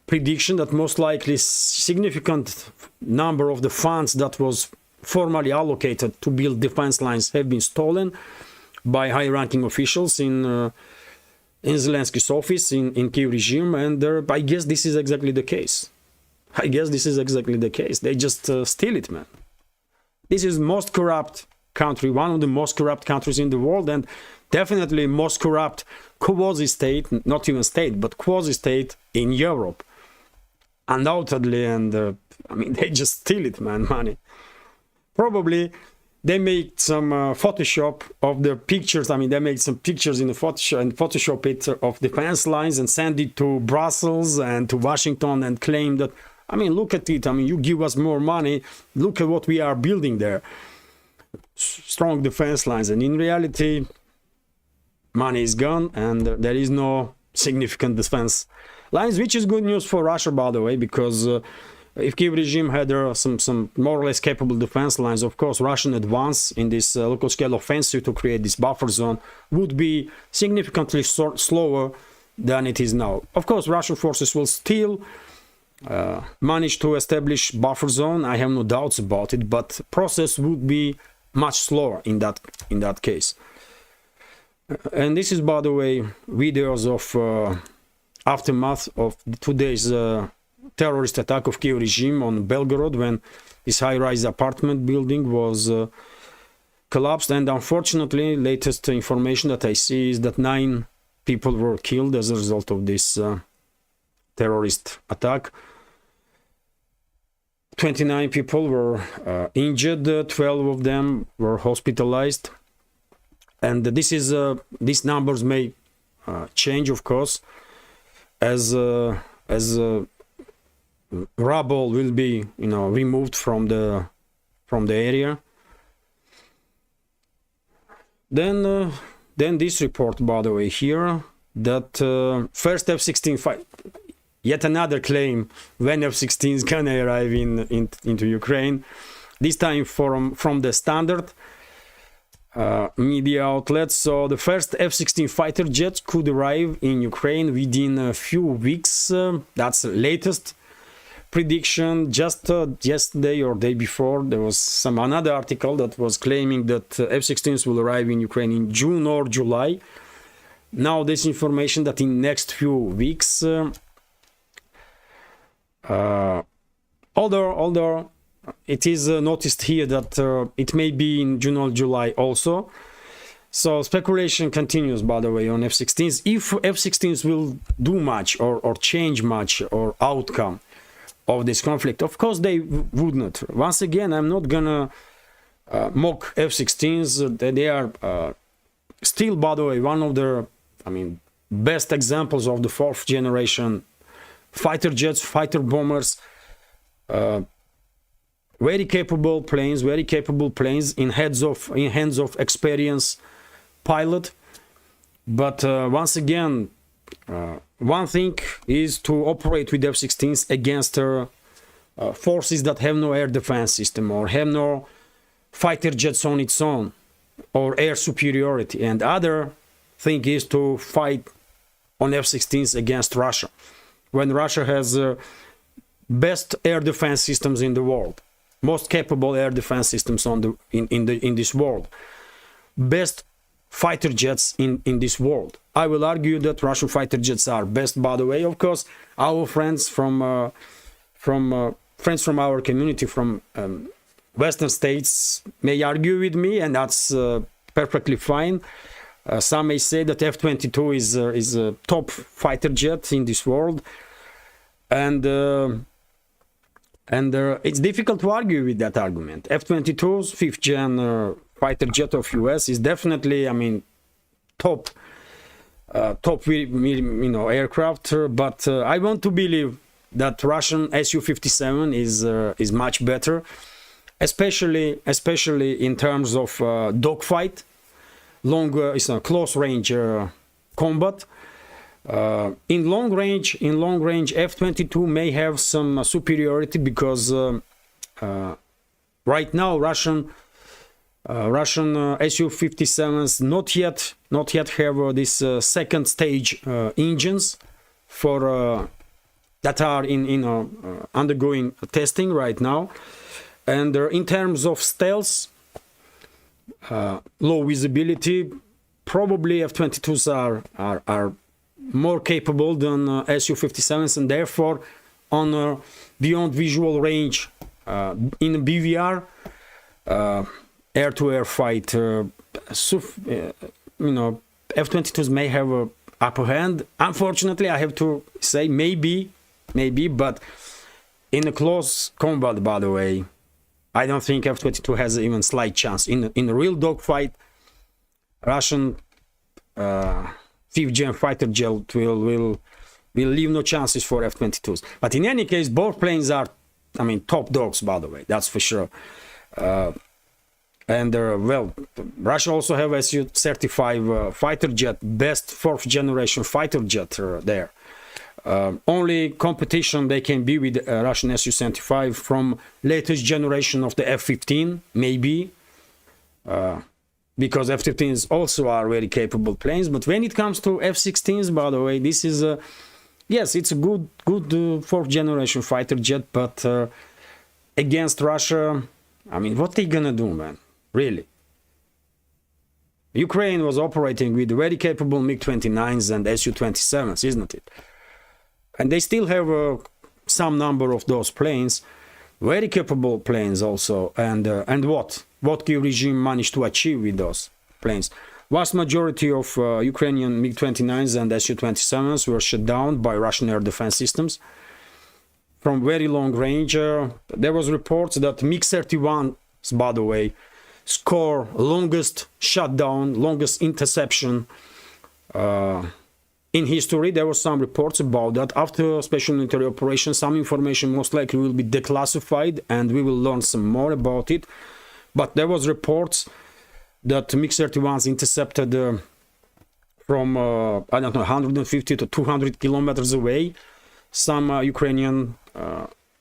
prediction that most likely significant number of the funds that was formally allocated to build defense lines have been stolen by high-ranking officials in Zelensky's office in Kiev regime, and I guess this is exactly the case. They just steal it, man. This is most corrupt country, one of the most corrupt countries in the world, and definitely most corrupt quasi-state, not even state, but quasi-state in Europe. Undoubtedly, and they just steal it, man, money. Probably they make some Photoshop of the pictures. They made some pictures in the Photoshop and Photoshop it of defense lines and send it to Brussels and to Washington and claim that, look at it. You give us more money. Look at what we are building there. Strong defense lines. And in reality, money is gone and there is no significant defense lines, which is good news for Russia, by the way, because if Kiev regime had some more or less capable defense lines, of course, Russian advance in this local scale offensive to create this buffer zone would be significantly slower than it is now. Of course, Russian forces will still manage to establish buffer zone. I have no doubts about it, but process would be much slower in that case. And this is, by the way, videos of aftermath of today's terrorist attack of Kiev regime on Belgorod, when this high-rise apartment building was collapsed. And unfortunately, latest information that I see is that 9 people were killed as a result of this terrorist attack. 29 people were injured, 12 of them were hospitalized. And these numbers may change, of course, as rubble will be, removed from the area. Then this report, by the way, here, that first F-16 fight, yet another claim when F-16s can arrive into Ukraine. This time from the Standard media outlets. So the first F-16 fighter jets could arrive in Ukraine within a few weeks. That's the latest prediction. Just yesterday or day before, there was another article that was claiming that F-16s will arrive in Ukraine in June or July. Now there's information that in next few weeks, although it is noticed here that it may be in June or July also. So speculation continues, by the way, on F-16s. If F-16s will do much or change much or outcome of this conflict, of course they would not. Once again, I'm not gonna mock F-16s. They are still, by the way, one of the, best examples of the fourth generation fighter jets, fighter bombers. Very capable planes in hands of experienced pilot. But once again, one thing is to operate with F-16s against forces that have no air defense system or have no fighter jets on its own or air superiority, and other thing is to fight on F-16s against Russia when Russia has best air defense systems in the world, most capable air defense systems in this world, best fighter jets in this world. I will argue that Russian fighter jets are best, by the way. Of course, our friends from our community from Western states may argue with me, and that's perfectly fine. Some may say that F-22 is a top fighter jet in this world, and it's difficult to argue with that argument. F-22's 5th gen fighter jet of US is definitely, top aircraft. But I want to believe that Russian Su-57 is much better, especially in terms of dogfight, close range combat. In long range, F-22 may have some superiority because right now Russian Su-57s not yet have this second stage engines for that are undergoing testing right now, and in terms of stealth, low visibility, probably F-22s are more capable than Su-57s, and therefore on beyond visual range in BVR, air-to-air fight, F-22s may have a upper hand. Unfortunately, I have to say maybe, but in a close combat, by the way, I don't think F-22 has even slight chance. In a real dogfight, Russian 5th gen fighter jet will leave no chances for F-22s. But in any case, both planes are, top dogs, by the way, that's for sure. Russia also have Su-35 fighter jet, best 4th generation fighter jet there. Only competition they can be with Russian Su-75 from latest generation of the F-15, maybe, because F-15s also are very capable planes. But when it comes to F-16s, by the way, this is yes, it's a good 4th generation fighter jet, but against Russia, what they gonna do, man? Really? Ukraine was operating with very capable MiG-29s and Su-27s, isn't it? And they still have some number of those planes, very capable planes also. And what Kyiv regime managed to achieve with those planes? Vast majority of Ukrainian MiG-29s and Su-27s were shut down by Russian air defense systems from very long range. There was reports that MiG-31s, by the way, score longest shutdown, longest interception in history. There were some reports about that. After special military operation, some information most likely will be declassified, and we will learn some more about it. But there was reports that MiG-31s intercepted from 150 to 200 kilometers away some Ukrainian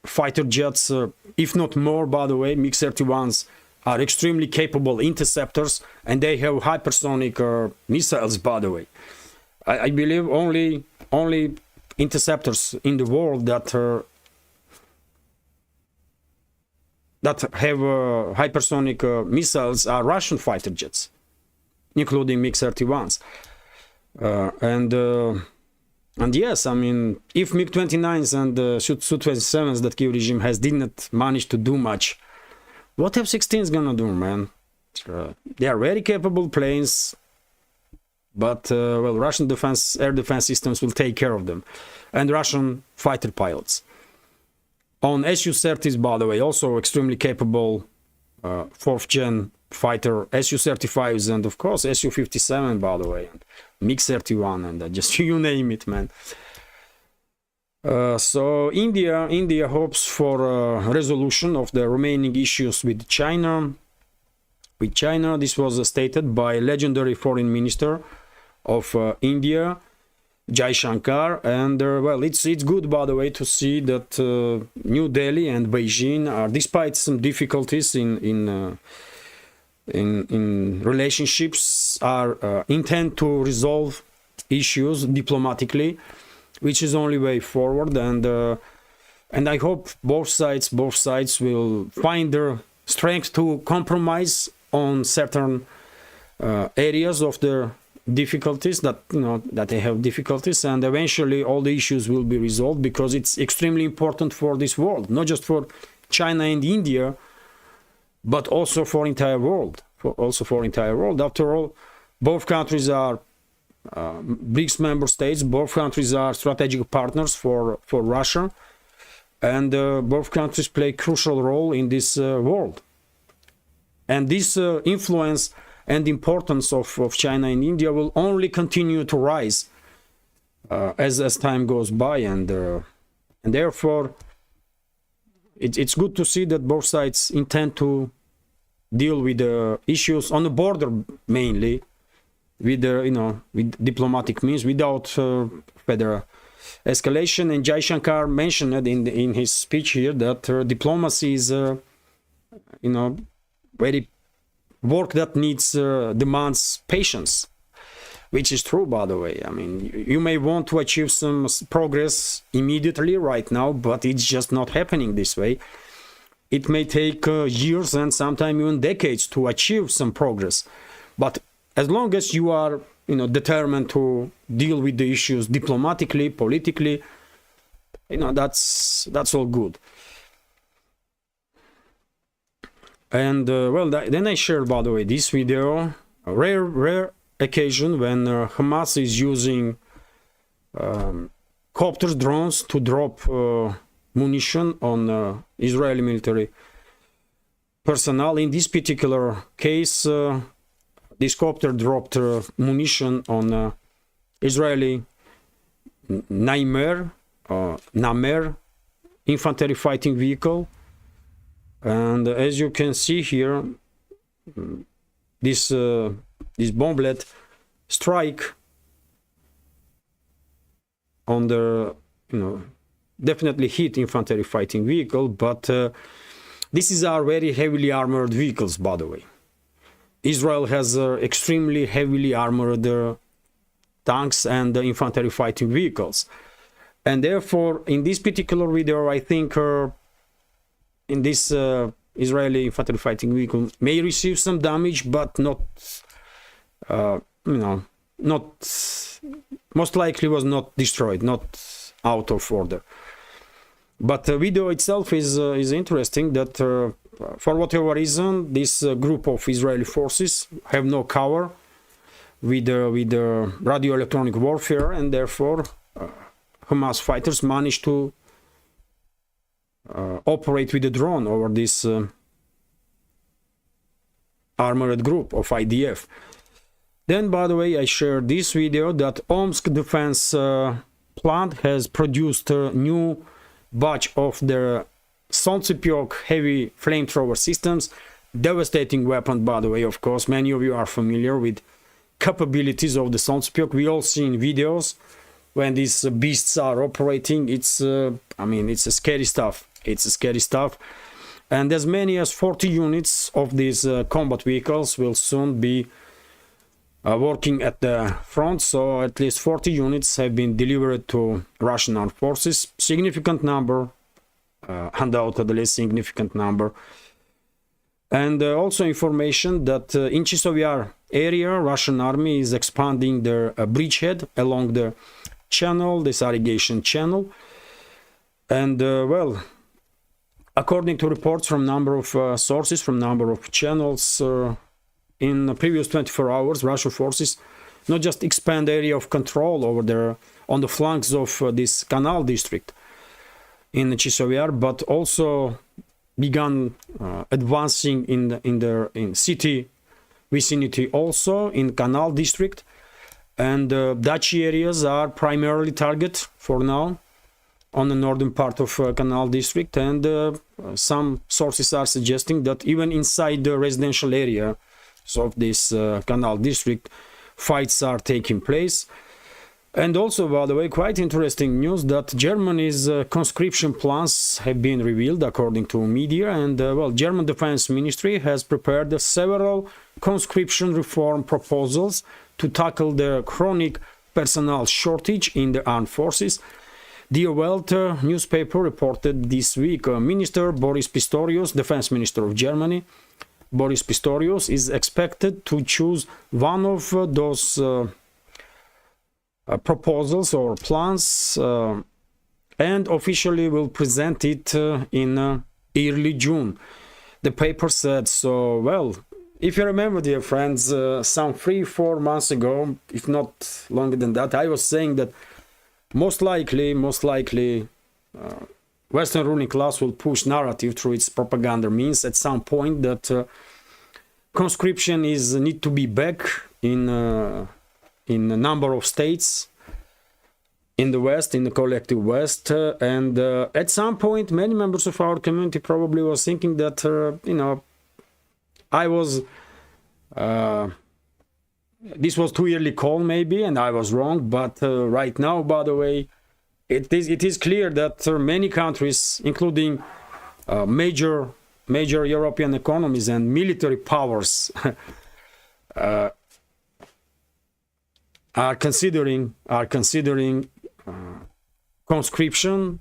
fighter jets, if not more, by the way. MiG-31s are extremely capable interceptors, and they have hypersonic missiles, by the way. I believe only interceptors in the world that that have hypersonic missiles are Russian fighter jets, including MiG-31s. And yes, I mean, if MiG-29s and Su-27s that Kyiv regime didn't manage to do much, what F-16 is gonna do, man? They are very capable planes, but well, Russian air defense systems will take care of them, and Russian fighter pilots. On Su-30s, by the way, also extremely capable 4th gen fighter Su-35s, and of course Su-57, by the way, and MiG-31, and just you name it, man. So India hopes for a resolution of the remaining issues with China. This was stated by legendary foreign minister of India, Jai Shankar, and well, it's good, by the way, to see that New Delhi and Beijing are, despite some difficulties in relationships, are intent to resolve issues diplomatically, which is only way forward. And I hope both sides will find their strength to compromise on certain areas of their difficulties, that they have difficulties, and eventually all the issues will be resolved, because it's extremely important for this world, not just for China and India, but also for entire world. After all, both countries are BRICS member states. Both countries are strategic partners for Russia, and both countries play a crucial role in this world. And this influence and importance of China and India will only continue to rise as time goes by, and therefore it's good to see that both sides intend to deal with the issues on the border, mainly with with diplomatic means, without further escalation. And Jai Shankar mentioned it in his speech here that diplomacy is very work that demands patience, which is true, by the way. I mean, you may want to achieve some progress immediately right now, but it's just not happening this way. It may take years and sometimes even decades to achieve some progress. But as long as you are determined to deal with the issues diplomatically, politically, that's all good. And well, then I shared, by the way, this video, a rare occasion when Hamas is using copters, drones to drop munition on Israeli military personnel. In this particular case, this copter dropped munition on Israeli Namer infantry fighting vehicle. And as you can see here, this bomblet strike on the definitely hit infantry fighting vehicle, but these are very heavily armored vehicles, by the way. Israel has extremely heavily armored tanks and infantry fighting vehicles, and therefore in this particular video I think in this Israeli infantry fighting vehicle may receive some damage, but not most likely was not destroyed, not out of order. But the video itself is interesting, that for whatever reason this group of Israeli forces have no cover with radio electronic warfare, and therefore Hamas fighters managed to operate with a drone over this armored group of IDF. Then, by the way, I shared this video that Omsk defense plant has produced a new batch of their Solntsepiok heavy flamethrower systems. Devastating weapon, by the way, of course. Many of you are familiar with capabilities of the Solntsepiok. We all see in videos when these beasts are operating. It's it's a scary stuff. It's scary stuff. And as many as 40 units of these combat vehicles will soon be working at the front. So at least 40 units have been delivered to Russian armed forces. Significant number, undoubtedly significant number. And also information that in Chisovyar area, Russian army is expanding their bridgehead along the channel, this irrigation channel. And well, according to reports from number of sources, from number of channels, in the previous 24 hours, Russian forces not just expand area of control over there on the flanks of this canal district in Chisovyar, but also began advancing in city vicinity, also in canal district. And Dachi areas are primarily target for now on the northern part of canal district, and some sources are suggesting that even inside the residential area of this canal district, fights are taking place. And also, by the way, quite interesting news that Germany's conscription plans have been revealed according to media, and well, German Defense Ministry has prepared several conscription reform proposals to tackle the chronic personnel shortage in the armed forces. The Welt newspaper reported this week Minister Boris Pistorius, Defense Minister of Germany, Boris Pistorius, is expected to choose one of those proposals or plans and officially will present it in early June. The paper said so. Well, if you remember, dear friends, some 3-4 months ago, if not longer than that, I was saying that most likely Western ruling class will push narrative through its propaganda means at some point that conscription need to be back in a number of states in the West, in the collective West, and at some point many members of our community probably was thinking that you know, I was this was too early call maybe, and I was wrong, but right now, by the way, it is clear that many countries, including major European economies and military powers, are considering conscription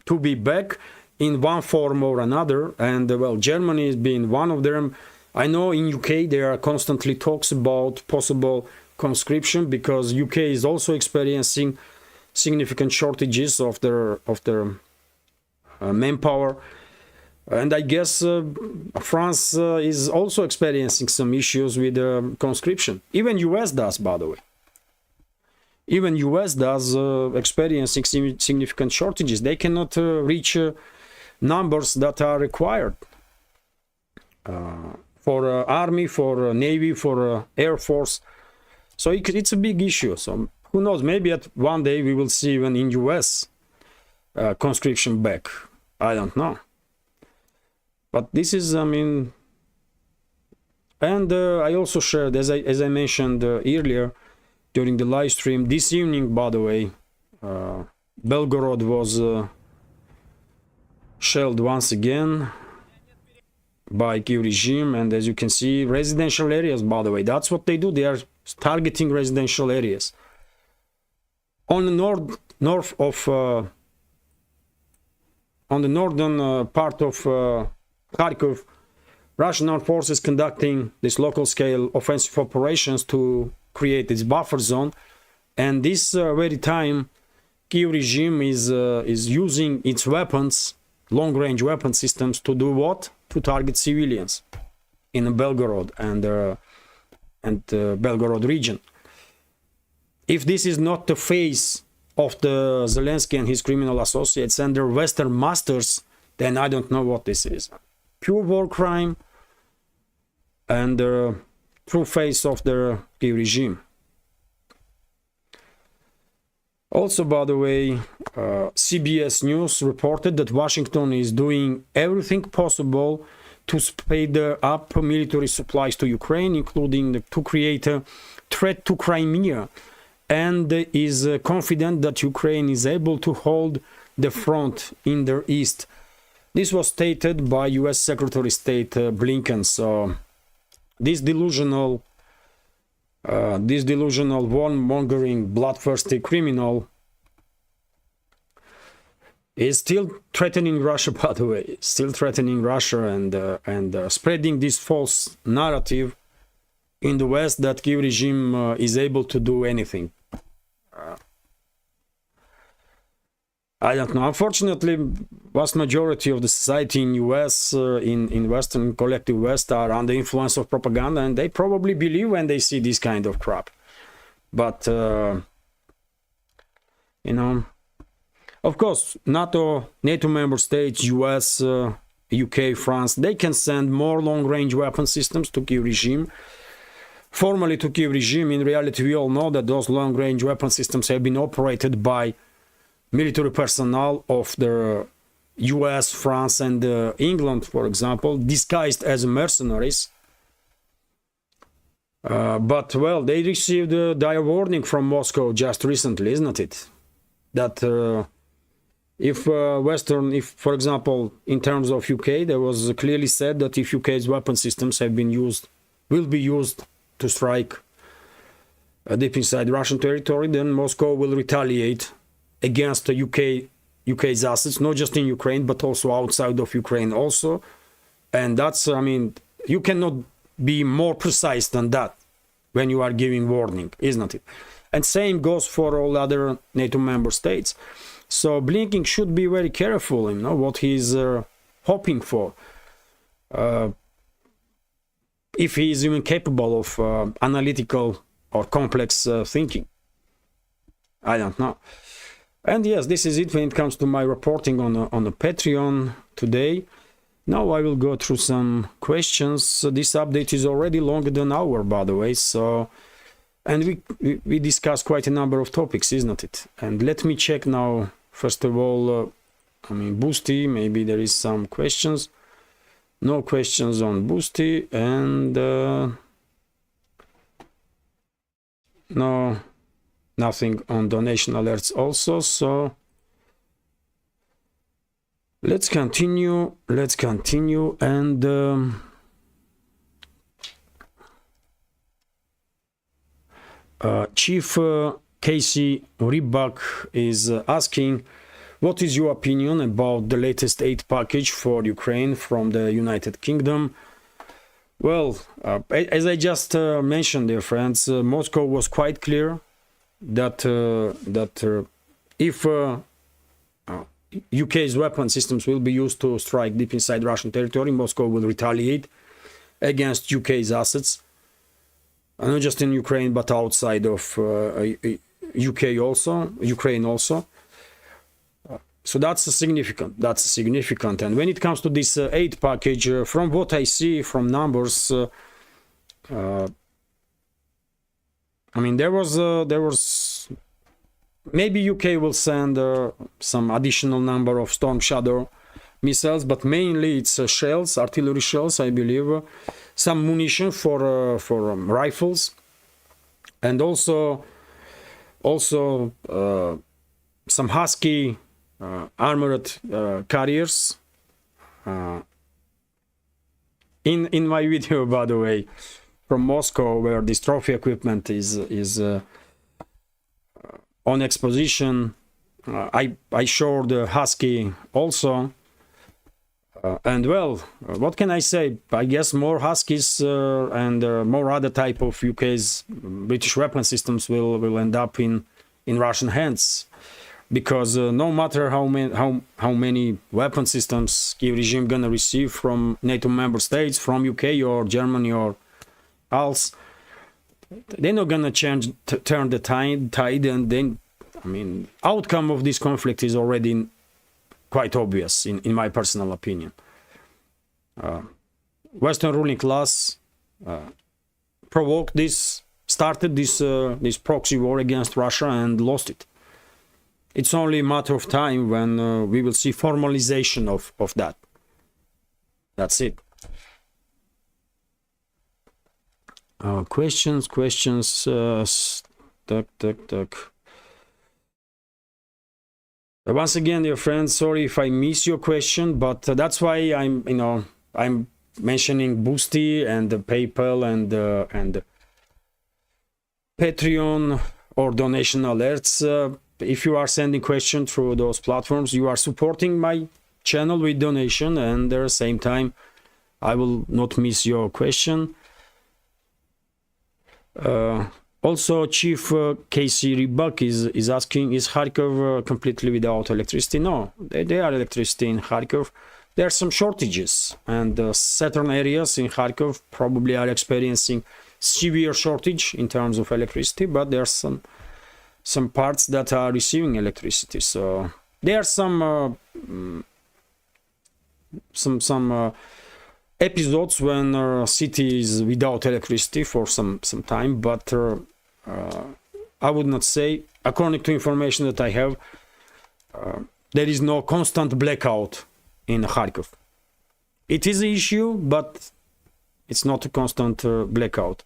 to be back in one form or another, and well, Germany has been one of them. I know in UK there are constantly talks about possible conscription because UK is also experiencing significant shortages of their manpower, and I guess France is also experiencing some issues with conscription. Even US does, by the way. Even US does experiencing significant shortages. They cannot reach numbers that are required for army, for navy, for air force. So it's a big issue. So who knows? Maybe at one day we will see even in US conscription back. I don't know. But this is, I mean, and I also shared, as I mentioned earlier during the live stream this evening, by the way, Belgorod was shelled once again by Kiev regime, and as you can see, residential areas, by the way, that's what they do. They are targeting residential areas. On the north of on the northern part of Kharkiv, Russian armed forces conducting this local scale offensive operations to create this buffer zone, and this very time Kiev regime is using its weapons, long-range weapon systems, to do what? To target civilians in Belgorod and Belgorod region. If this is not the face of the Zelensky and his criminal associates and their Western masters, then I don't know what this is. Pure war crime and the true face of the Kiev regime. Also, by the way, CBS News reported that Washington is doing everything possible to speed up military supplies to Ukraine, including to create a threat to Crimea, and is confident that Ukraine is able to hold the front in the east. This was stated by US Secretary of State Blinken. So this delusional warmongering, bloodthirsty criminal is still threatening Russia, by the way, still threatening Russia and spreading this false narrative in the West that Kiev regime is able to do anything. I don't know. Unfortunately, vast majority of the society in US, in Western collective West, are under influence of propaganda, and they probably believe when they see this kind of crap. But you know, of course, NATO member states, US, UK, France, they can send more long-range weapon systems to Kiev regime. Formally to Kiev regime, in reality, we all know that those long-range weapon systems have been operated by military personnel of the US, France, and England, for example, disguised as mercenaries. But, well, they received a dire warning from Moscow just recently, isn't it? That if, for example, in terms of UK, there was clearly said that if UK's weapon systems will be used to strike deep inside Russian territory, then Moscow will retaliate against the UK's assets, not just in Ukraine, but also outside of Ukraine also. And that's, I mean, you cannot be more precise than that when you are giving warning, isn't it? And same goes for all other NATO member states. So Blinken should be very careful, you know, what he's hoping for. If he is even capable of analytical or complex thinking. I don't know. And yes, this is it when it comes to my reporting on the Patreon today. Now I will go through some questions. This update is already longer than an hour, by the way. So, and we discussed quite a number of topics, isn't it? And let me check now. First of all, I mean, Boosty, maybe there is some questions. No questions on Boosty, and no, nothing on donation alerts also. So let's continue. And Chief Casey Rybak is asking, what is your opinion about the latest aid package for Ukraine from the United Kingdom? Well, as I just mentioned, dear friends, Moscow was quite clear that if UK's weapon systems will be used to strike deep inside Russian territory, Moscow will retaliate against UK's assets, not just in Ukraine but outside of Ukraine also. So that's significant. And when it comes to this aid package, from what I see from numbers, I mean, there was maybe UK will send some additional number of Storm Shadow missiles, but mainly it's shells, artillery shells, I believe, some munition for rifles, and also some Husky armored carriers. In my video, by the way, from Moscow, where this trophy equipment is on exposition, I showed the Husky also. And well, what can I say? I guess more Huskies and more other type of UK's British weapon systems will end up in Russian hands, because no matter how many weapon systems Kiev regime gonna receive from NATO member states, from UK or Germany or else, they're not gonna turn the tide, and then, I mean, outcome of this conflict is already quite obvious in my personal opinion. Western ruling class started this proxy war against Russia and lost it. It's only a matter of time when we will see formalization of that. That's it. Questions. Once again, dear friends, sorry if I miss your question, but that's why I'm mentioning Boosty and the PayPal and Patreon or donation alerts. if you are sending questions through those platforms, you are supporting my channel with donation, and at the same time I will not miss your question. Also, Chief Casey Rybak is asking, is Kharkiv completely without electricity? No, there are electricity in Kharkiv. There are some shortages, and certain areas in Kharkiv probably are experiencing severe shortage in terms of electricity, but there are some parts that are receiving electricity. So there are some episodes when city is without electricity for some time, but I would not say, according to information that I have, there is no constant blackout in Kharkiv. It is an issue, but it's not a constant blackout.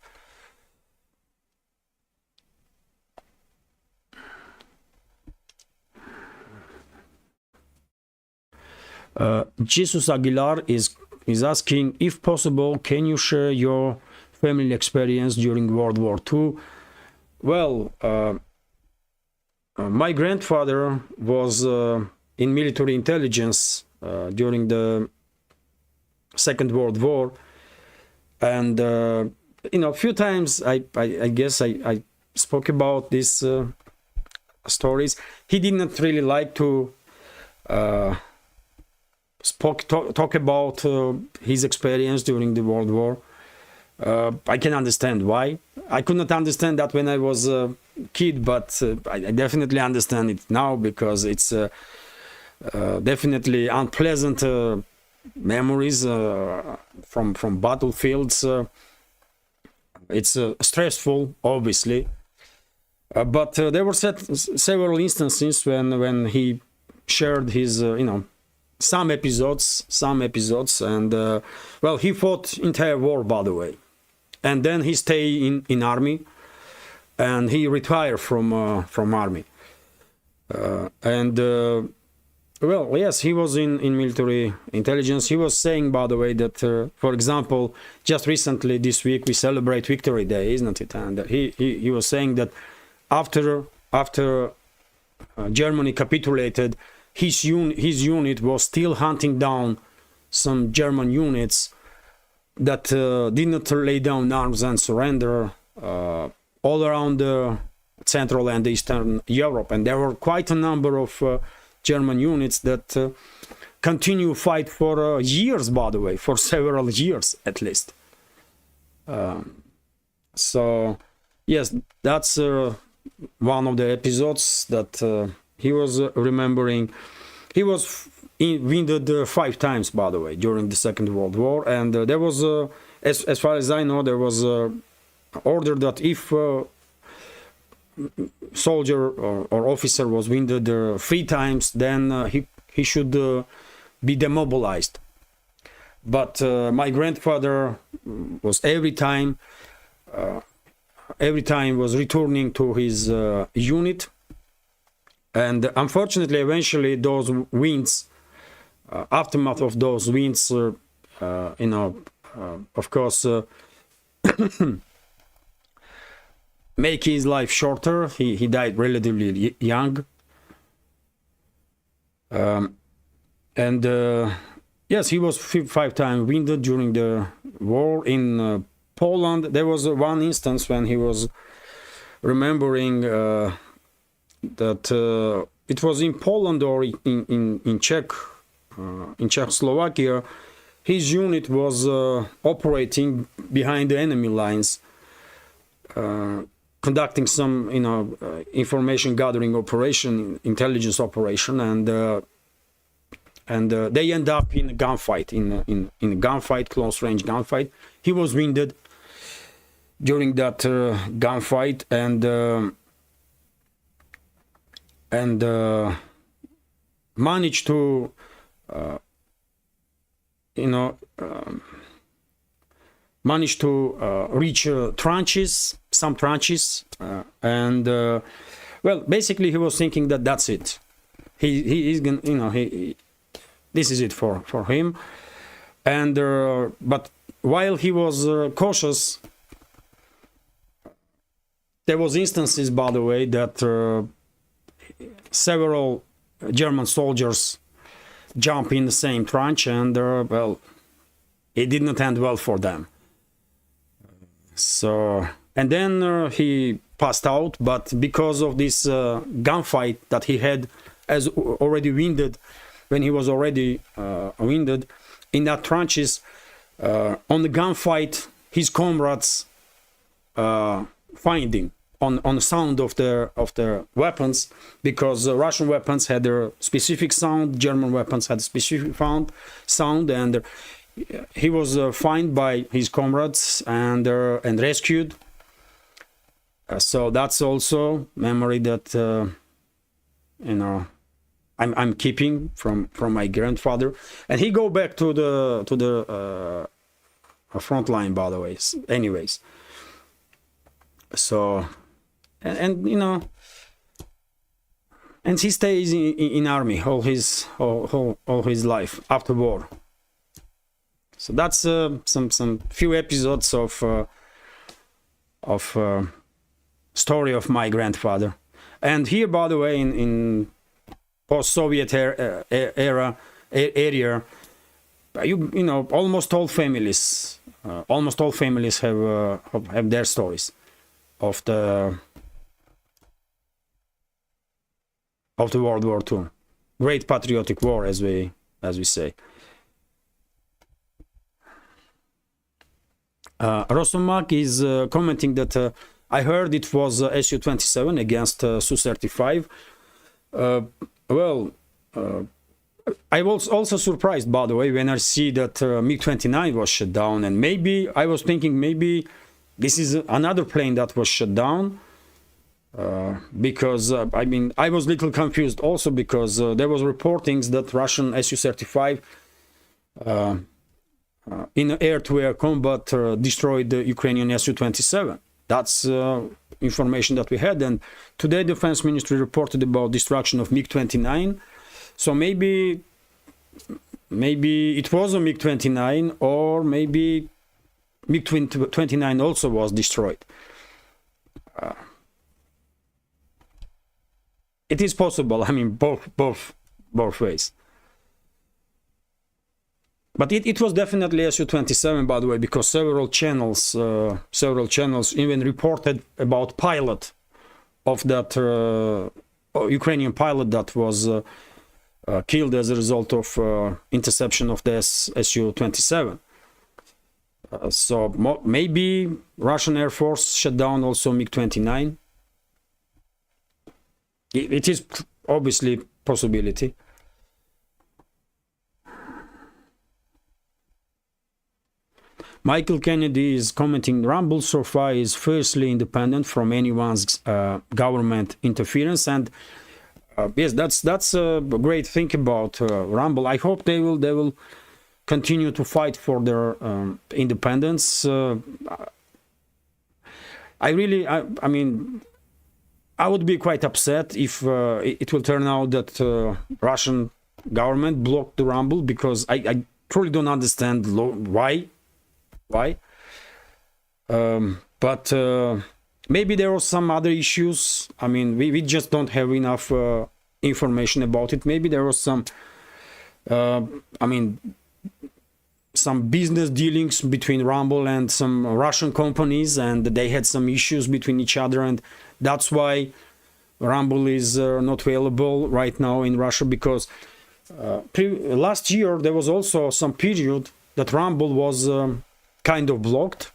Jesus Aguilar is asking, if possible, can you share your family experience during World War II? Well, my grandfather was in military intelligence during the Second World War, and a few times I guess I spoke about these stories. He did not really like to talk about his experience during the World War. I can understand why. I could not understand that when I was a kid, but I definitely understand it now, because it's definitely unpleasant memories from battlefields. It's stressful, obviously, but there were several instances when he shared his some episodes, and well, he fought entire war, by the way, and then he stayed in army, and he retired from army, and well, yes, he was in military intelligence. He was saying, by the way, that for example, just recently this week we celebrate Victory Day, isn't it? And he was saying that after Germany capitulated, his unit was still hunting down some German units that did not lay down arms and surrender all around Central and Eastern Europe. And there were quite a number of German units that continue fight for years, by the way, for several years at least. So yes, that's one of the episodes that he was remembering. He was wounded 5 times, by the way, during the Second World War, and there was, as far as I know, there was order that if soldier or officer was wounded 3 times, then he should be demobilized. But my grandfather was every time was returning to his unit. And unfortunately, eventually, those winds, aftermath of those winds, of course, make his life shorter. He died relatively young. And yes, he was 5 times wounded during the war. In Poland, there was one instance when he was remembering that it was in Poland or in Czechoslovakia. His unit was operating behind the enemy lines, conducting some information gathering operation, intelligence operation, and they end up in a gunfight, in a gunfight, close range gunfight. He was wounded during that gunfight, and managed to reach some trenches, and well, basically he was thinking that that's it. He is gonna, this is it for him. And but while he was cautious, there was instances, by the way, that several German soldiers jump in the same trench, and well, it did not end well for them. So, and then he passed out, but because of this gunfight that he had as already winded, when he was already winded in that trenches, on the gunfight, his comrades find him on the sound of the weapons, because Russian weapons had their specific sound, German weapons had specific sound, and he was found by his comrades and rescued. So that's also memory that you know, I'm keeping from my grandfather. And he go back to the front line, by the way. Anyways, so and you know, and he stays in army all his life after war. So that's some few episodes of story of my grandfather. And here, by the way, in post-Soviet area, you know, almost all families have their stories of the World War II, Great Patriotic War, as we say. Rosomak is commenting that I heard it was Su-27 against Su-35. Well, I was also surprised, by the way, when I see that MiG-29 was shut down, and maybe I was thinking maybe this is another plane that was shut down, because I mean, I was a little confused also, because there was reportings that Russian Su-35 in air-to-air combat destroyed the Ukrainian Su-27. That's information that we had, and today Defense Ministry reported about destruction of MiG-29. So maybe it was a MiG-29, or maybe MiG-29 also was destroyed. It is possible. I mean, both ways. But it was definitely Su-27, by the way, because several channels even reported about pilot of that Ukrainian pilot that was killed as a result of interception of the Su-27. So maybe Russian Air Force shut down also MiG-29. It is obviously possibility. Michael Kennedy is commenting, Rumble so far is fiercely independent from anyone's government interference, and yes, that's a great thing about Rumble. I hope they will continue to fight for their independence. I mean, I would be quite upset if it will turn out that Russian government blocked the Rumble, because I truly don't understand why. But maybe there are some other issues. I mean, we just don't have enough information about it. Maybe there was some some business dealings between Rumble and some Russian companies, and they had some issues between each other, and that's why Rumble is not available right now in Russia, because last year there was also some period that Rumble was kind of blocked.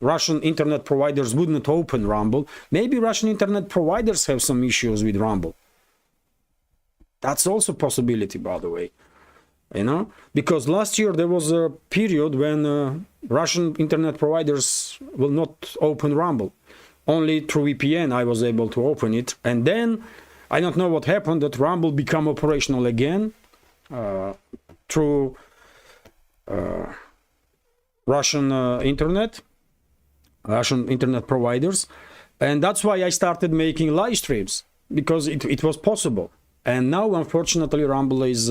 Russian internet providers would not open Rumble. Maybe Russian internet providers have some issues with Rumble. That's also a possibility, by the way. You know, because last year there was a period when Russian internet providers will not open Rumble. Only through VPN I was able to open it, and then I don't know what happened, that Rumble became operational again through Russian internet providers, and that's why I started making live streams, because it was possible. And now, unfortunately, Rumble is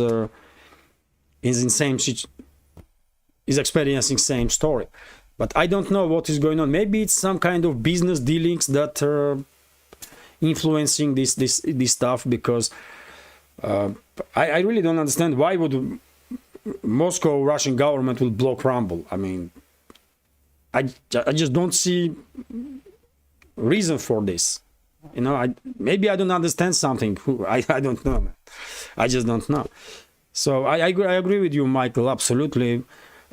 experiencing same story. But I don't know what is going on. Maybe it's some kind of business dealings that influencing this stuff, because I really don't understand why would Moscow Russian government will block Rumble. I mean, I just don't see reason for this. You know, maybe I don't understand something. I don't know, man. I just don't know. So I agree with you, Michael. Absolutely.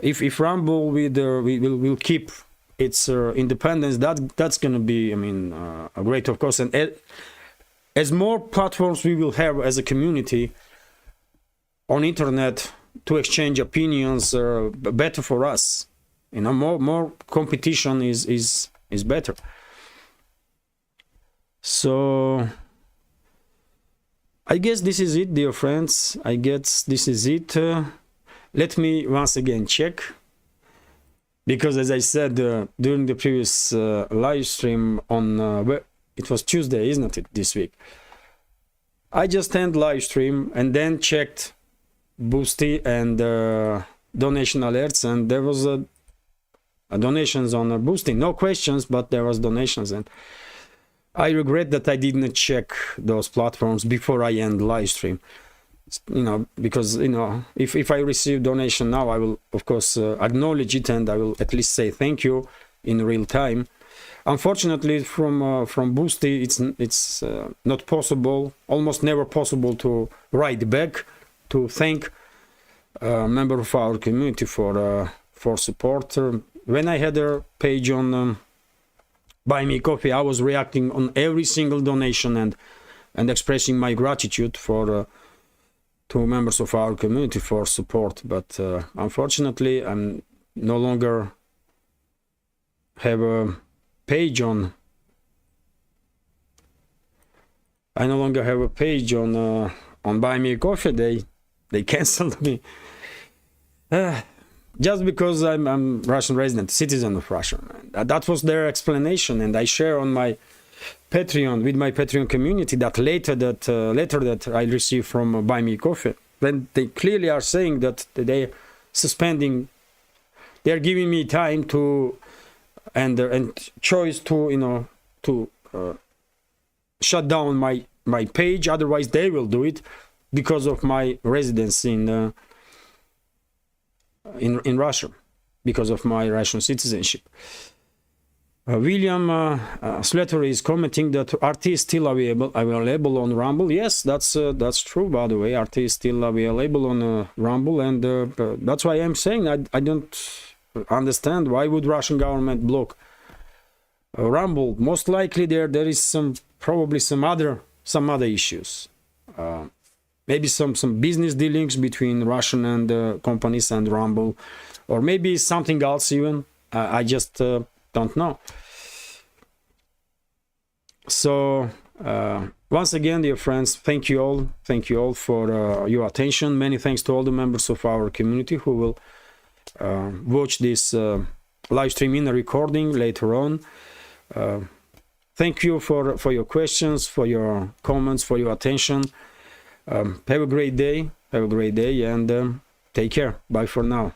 If Rumble will keep its independence, that's going to be, I mean, a great, of course. And as more platforms we will have as a community on internet to exchange opinions, better for us. You know, more competition is better. So I guess this is it, dear friends. I guess this is it. Let me once again check, because as I said during the previous live stream on it was Tuesday, isn't it, this week? I just ended live stream and then checked Boosty and donation alerts, and there was a donations on Boosty. No questions, but there was donations, and I regret that I didn't check those platforms before I end live stream. You know, because, you know, if I receive donation now, I will of course acknowledge it, and I will at least say thank you in real time. Unfortunately, from Boosty, it's not possible, almost never possible, to write back to thank a member of our community for support. When I had a page on Buy Me Coffee, I was reacting on every single donation and expressing my gratitude for to members of our community for support. But unfortunately, I'm no longer have a page on. I no longer have a page on Buy Me Coffee. They canceled me just because I'm Russian resident, citizen of Russia. That was their explanation, and I share on my Patreon with my Patreon community that letter that I received from Buy Me Coffee. When they clearly are saying that they suspending, they are giving me time to and choice to, you know, to shut down my page. Otherwise, they will do it because of my residence in Russia, because of my Russian citizenship. William Slattery is commenting that RT is still available on Rumble. Yes, that's true, by the way. RT is still available on Rumble, and that's why I'm saying I don't understand why would Russian government block Rumble. Most likely there is probably some other issues. Maybe some business dealings between Russian and companies and Rumble, or maybe something else even. I just don't know. So once again, dear friends, thank you all for your attention. Many thanks to all the members of our community who will watch this live stream in a recording later on. Thank you for your questions, for your comments, for your attention. Have a great day, and take care. Bye for now.